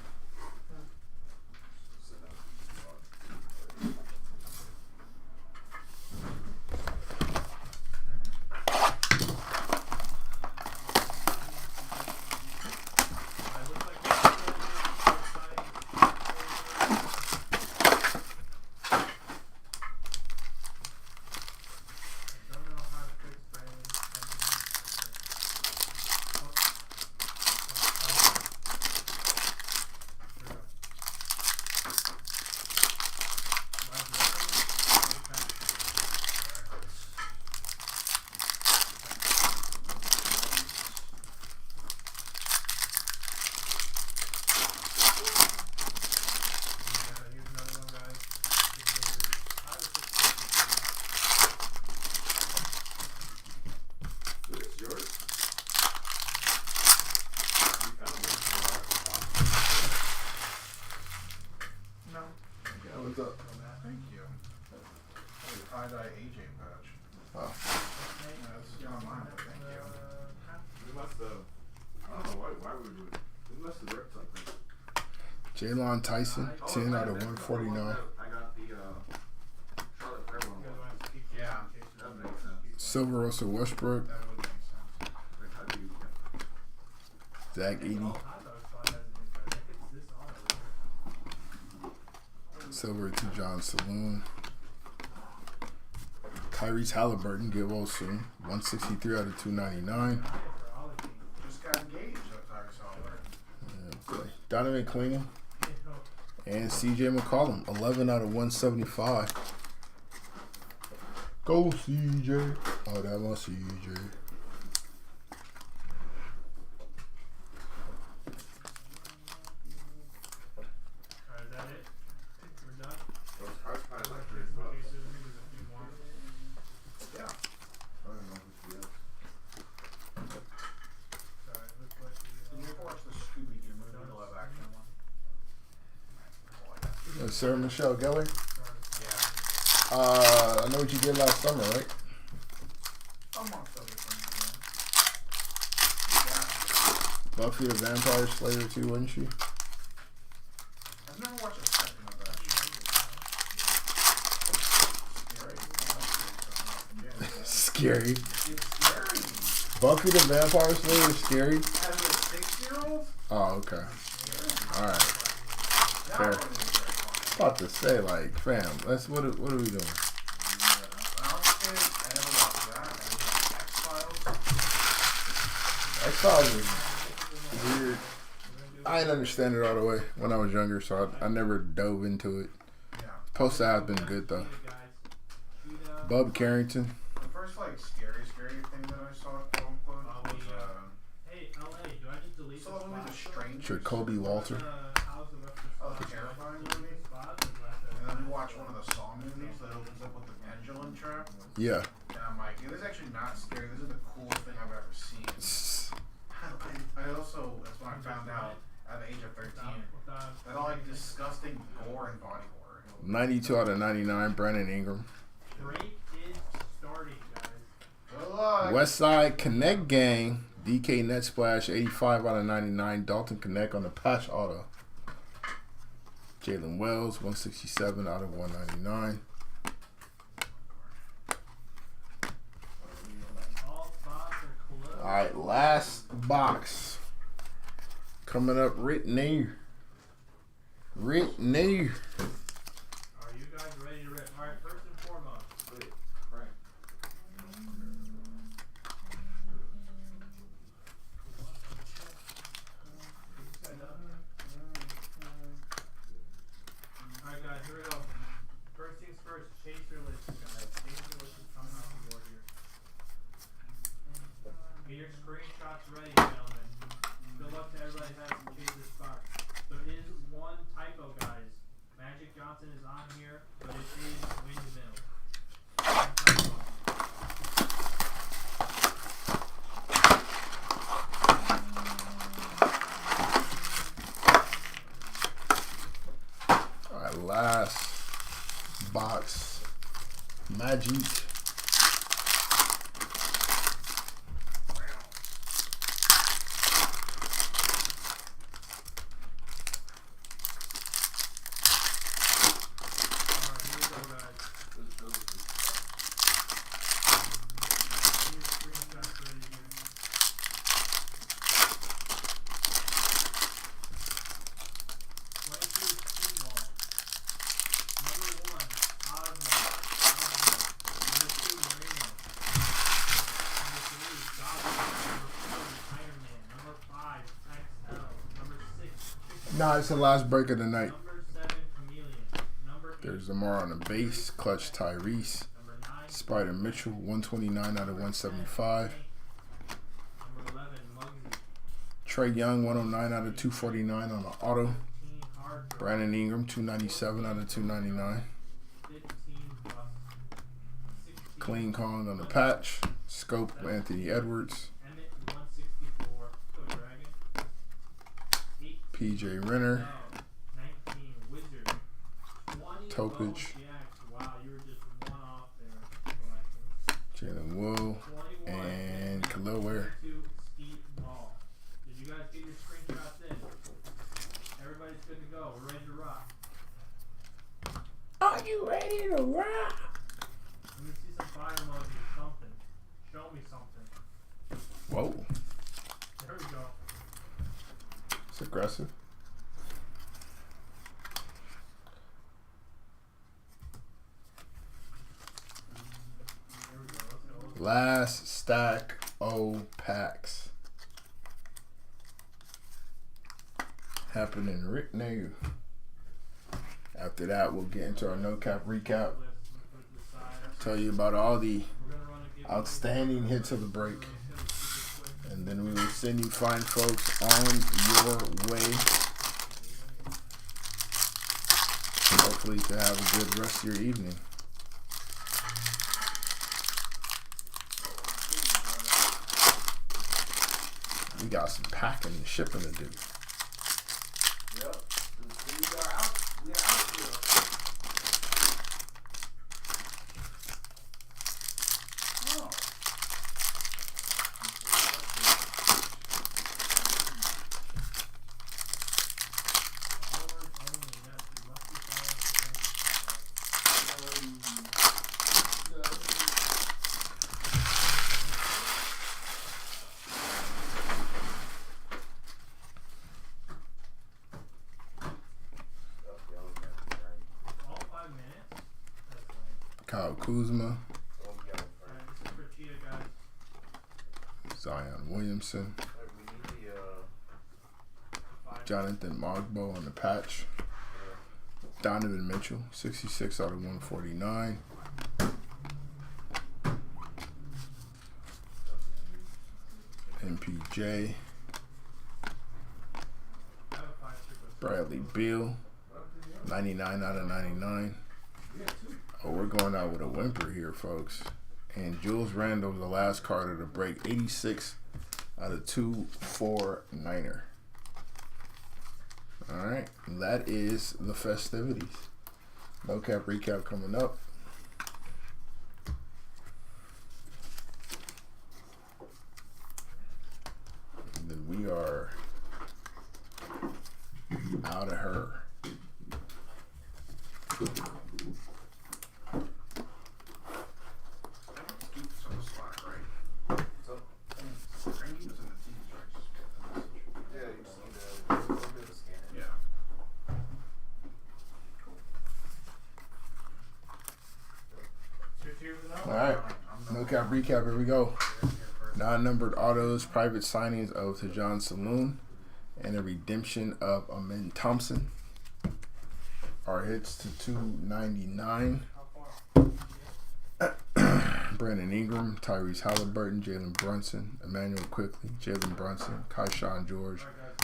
why would we do it? We must have ripped something. Jalon Tyson, 10 out of 149. I got the Charlotte Fair one. You guys want to keep Yeah, in case that there's makes sense. Silver Russell Westbrook, that would make sense. Like, how do you Zach Edey, hot dog spot has an inside. I think it's this auto right here. silver to John Saloon. Tyrese Halliburton, get well soon, 163 out of 299. For all the teams. Just got engaged at Tyrese Halliburton. Okay. Donovan Cleaning You know, and CJ McCollum, 11 out of 175. Go CJ. Oh, that was CJ. Alright, is that it? We're done? Those cards probably like In $3. case there's a few more. Yeah. I don't know who she is. Alright, looks like Did you the, ever watch the Scooby-Doo movie, the live action one? Sarah Michelle Gellar. Yeah. I know what you did last summer, right? Amongst other things, Buffy the Vampire Slayer too, wasn't she? yeah. I've never watched a second of that. Scary. Scary. It's scary. Buffy the Vampire Slayer is scary. As a 6-year-old? Oh, okay. Alright. That Fair. one is very fun. About to say, like, fam, what are we doing? When I was a kid, I never watched that. I watched X-Files. X-Files was weird. I didn't understand it all the way when I was younger, so I never dove into it. Yeah. Supposed to have been good, though. guys. Bub Carrington. The first, like, scary thing that I saw, quote unquote, was, Hey, LA, do I just delete saw the movie The Strangers. Jacoby Walter. Oh, the terrifying movie. And then we watched one of the Saw movies that opens up with the pendulum trap. Yeah. And I'm like, yeah, this is actually not scary. This is the coolest thing I've ever seen. I also, that's when I found out at the age of 13 that I like disgusting gore and body horror. 92 out of 99, Brandon Ingram. Break is starting, guys. Good luck. West Side Connect Gang. DK Net Splash, 85 out of 99. Dalton Connect on the patch auto. Jalen Wells, 167 out of 199. All spots are closed. Alright, last box. Coming up right near. Right near. Are you guys ready to rip? Alright, first and foremost. Wait, Frank. Alright guys, here we go. First things first, chaser list, guys. Chaser list is coming off the board here. Get your screenshots ready, gentlemen. Good luck to everybody that has some chaser spots. There is one typo, guys. Magic Johnson is on here, but it is Windmill. One typo. Alright, last box. Magic. Alright, here we go, guys. Get your screenshots ready here. 22 T-Ball. Number 1, Osmo. Number 2, Marino. Number 3, Goblin. Number 4, Iron Man. Number 5, XL. Number 6, Chicken. Nah, it's the last break of the night. Number 7, Chameleon. Number 8, There's Zamar on the base. Clutch Tyrese. Number 9, Spider Mitchell, 129 out of 175. Number 11, Muggsy. Trey Young, 109 out of 249 on the auto. 15, Hard Throw. Brandon Ingram, 297 out of 299. 15, Bust. 16, Clean Kong on the patch. Scope, Anthony Edwards. Emmett, 164. Go Dragon. 18, PJ Renner. Bell. 19, Wizard. 20, Topich. Bo Jax. Wow, you were just one off there. Jalen Wool. 21, And Khalil Ware. 22, Steve Ball. Did you guys get your go. We're ready to rock. Are you ready to rock? Let me see some fire emojis or something. Show me something. Whoa. There we go. It's aggressive. There we go. Let's go. Last stack O packs. Happening right now. After that, we'll get into our no cap recap. Tell you about all the outstanding hits of the break. And then we will send you fine folks on your way. Hopefully to have a good rest of your evening. We got some packing and shipping to do. Yep. We are out here. Oh. Kyle Kuzma, Alright, this is for Cheetah, guys. Zion Williamson, We need the Jonathan Mogbo on the patch, Donovan Mitchell, 66 out of 149, MPJ, Bradley Beal, 99 out of 99. Oh, we're going out with a whimper here, folks. And Julius Randle, the last card of the break, 86 out of 249er. All right, that is the festivities. No cap recap coming up. And then we are out of her. All right, no cap recap. Here we go. Non-numbered autos, private signings of Tajon Saloon, and a redemption of Amin Thompson. Our hits to 299. Brandon Ingram, Tyrese Halliburton, Jalen Brunson, Emmanuel Quickly, Jalen Brunson, Kaishawn George,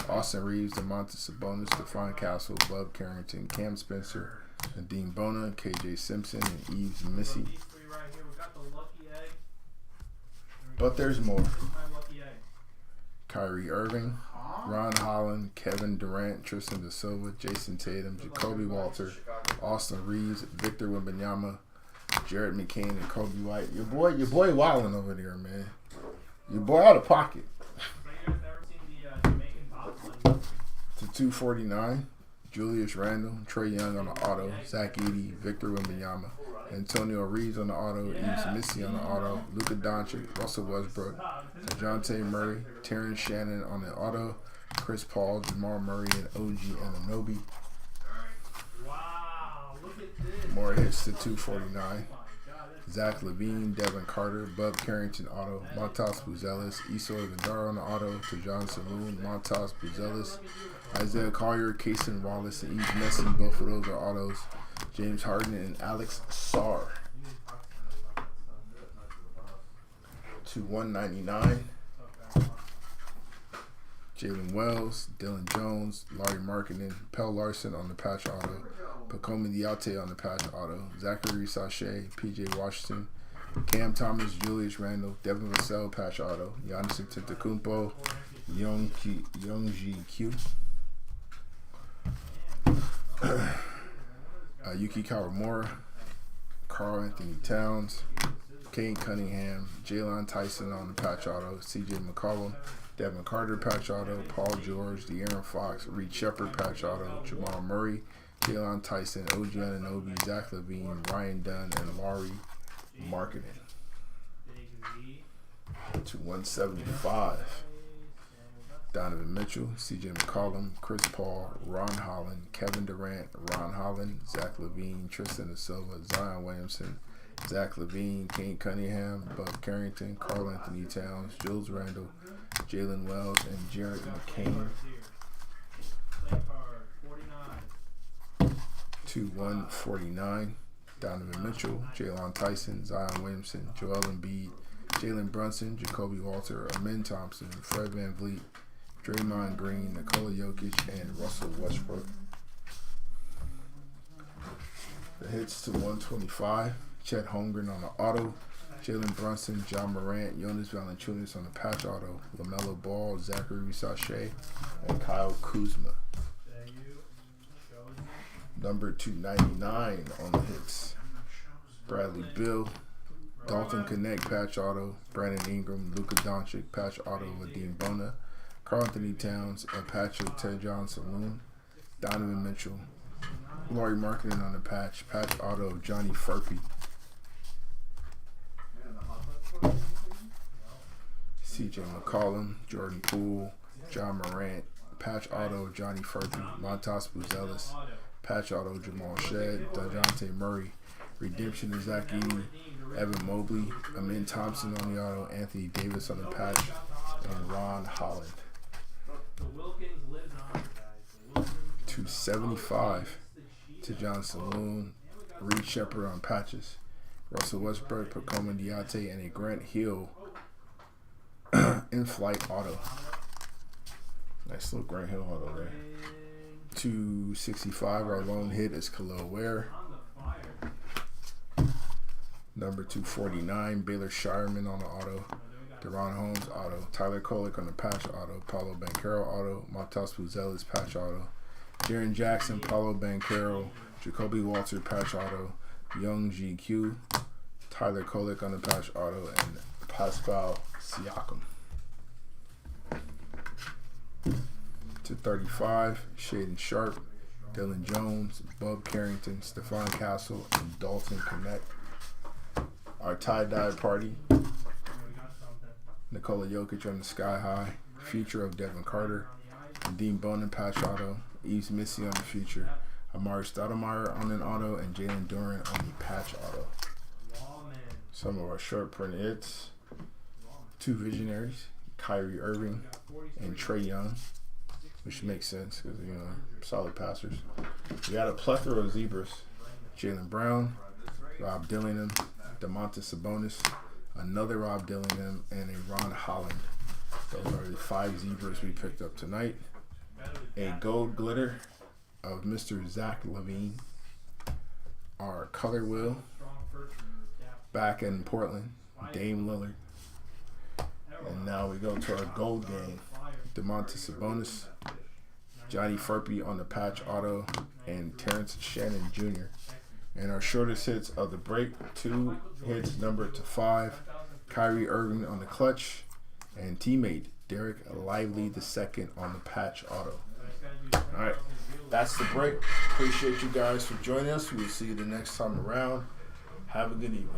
Austin Reeves, DeMontis Sabonis, Stephon Castle, Bub Carrington, Cam Spencer, Nadeem Bona, KJ Simpson, and Yves Missy. These three right here, we got the lucky egg. But there's more. Here's my lucky egg. Kyrie Irving, Ron Holland, Kevin Durant, Tristan Da Silva, Jason Tatum, Jacoby Walter, Austin Reeves, Victor Wembanyama, Jared McCain, and Kobe White. Your boy wilding over there, man. Your boy out of pocket. So you guys ever seen the Jamaican bobsled? To 249, Julius Randle, Trey Young on the auto, Zach Edey, Victor Wembanyama, Antonio Reeves on the auto, Yves Missy on the auto, Luka Doncic, Russell Westbrook, DeJounte Murray, Terrence Shannon on the auto, Chris Paul, Jamal Murray, and OG Anunoby. Wow, look at this. More hits to 249. Oh my God, that's Zach Levine, Devin Carter, Bub Carrington auto, Montas Buzelis, Isor Gadar on the auto, Tajon Saloon, Montas Buzelis, Isaiah Collier, Kason Wallace, and Yves Messi, both of those are autos. James Harden and Alex Sarr to 199. Jalen Wells, Dylan Jones, Larry Markkinen, Pell Larson on the patch auto, Pacomi Diate on the patch auto, Zachary Sachet, PJ Washington, Cam Thomas, Julius Randle, Devin Vassell patch auto, Giannis Antetokounmpo, Youngji Q, Yuki Kawamura, Karl Anthony Towns, Kane Cunningham, Jalen Tyson on the patch auto, CJ McCollum, Devin Carter patch auto, Paul George, De'Aaron Fox, Reed Shepard patch auto, Jamal Murray, Jalen Tyson, OG Anunoby, Zach LaVine, Ryan Dunn, and Laurie Markkinen. To 175. Donovan Mitchell, CJ McCollum, Chris Paul, Ron Holland, Kevin Durant, Ron Holland, Zach LaVine, Tristan da Silva, Zion Williamson, Zach LaVine, Kane Cunningham, Bud Carrington, Karl Anthony Towns, Jules Randle, Jalen Wells, and Jared McCain. To 149. Donovan Mitchell, Jalen Tyson, Zion Williamson, Joel Embiid, Jalen Brunson, Jacoby Walter, Amin Thompson, Fred VanVleet, Draymond Green, Nikola Jokic, and Russell Westbrook. The hits to 125. Chet Holmgren on the auto, Jalen Brunson, John Morant, Jonas Valanciunas on the patch auto, LaMelo Ball, Zachary Sachet, and Kyle Kuzma. Number 299 on the hits. Bradley Beal, Dalton Connect patch auto, Brandon Ingram, Luka Doncic patch auto, Ladine Bona, Karl Anthony Towns, a patch of Tejan Saloon, Donovan Mitchell, Laurie Markkinen on the patch auto of Johnny Furphy. CJ McCollum, Jordan Poole, John Morant, patch auto Johnny Furphy, Montas Buzelis, patch auto Jamal Shed, DeJounte Murray, redemption of Zach Edey, Evan Mobley, Amin Thompson on the auto, Anthony Davis on the patch, and Ron Holland. 275 to John Saloon, Reed Shepard on patches, Russell Westbrook, Pacoma Diate, and a Grant Hill in-flight auto. Nice little Grant Hill auto there. 265, our lone hit is Khalil Ware. Number 249, Baylor Shireman on the auto, Deron Holmes auto, Tyler Kolek on the patch auto, Paulo Banchero auto, Montas Buzelis patch auto, Jaren Jackson, Paulo Banchero, Jacoby Walter patch auto, Young GQ, Tyler Kolek on the patch auto, and Pascal Siakam. To 35, Shaden Sharp, Dylan Jones, Bub Carrington, Stephon Castle, and Dalton Connect. Our tie-dye party, Nikola Jokic on the Sky High, future of Devin Carter, Dean Bonin patch auto, Yves Missy on the future, Amari Stoudemire on an auto, and Jalen Duren on the patch auto. Some of our short print hits, two visionaries, Kyrie Irving and Trae Young, which makes sense because, you know, solid passers. We got a plethora of zebras, Jaylen Brown, Rob Dillingham, Domantas Sabonis, another Rob Dillingham, and a Ron Holland. Those are the 5 zebras we picked up tonight. A gold glitter of Mr. Zach LaVine. Our color wheel back in Portland, Dame Lillard. And now we go to our gold game. Domantas Sabonis, Johnny Furphy on the patch auto, and Terrence Shannon Jr. And our shortest hits of the break, 2 hits numbered to 5. Kyrie Irving on the clutch, and teammate Derek Lively II on the patch auto. All right, that's the break. Appreciate you guys for joining us. We'll see you the next time around. Have a good evening.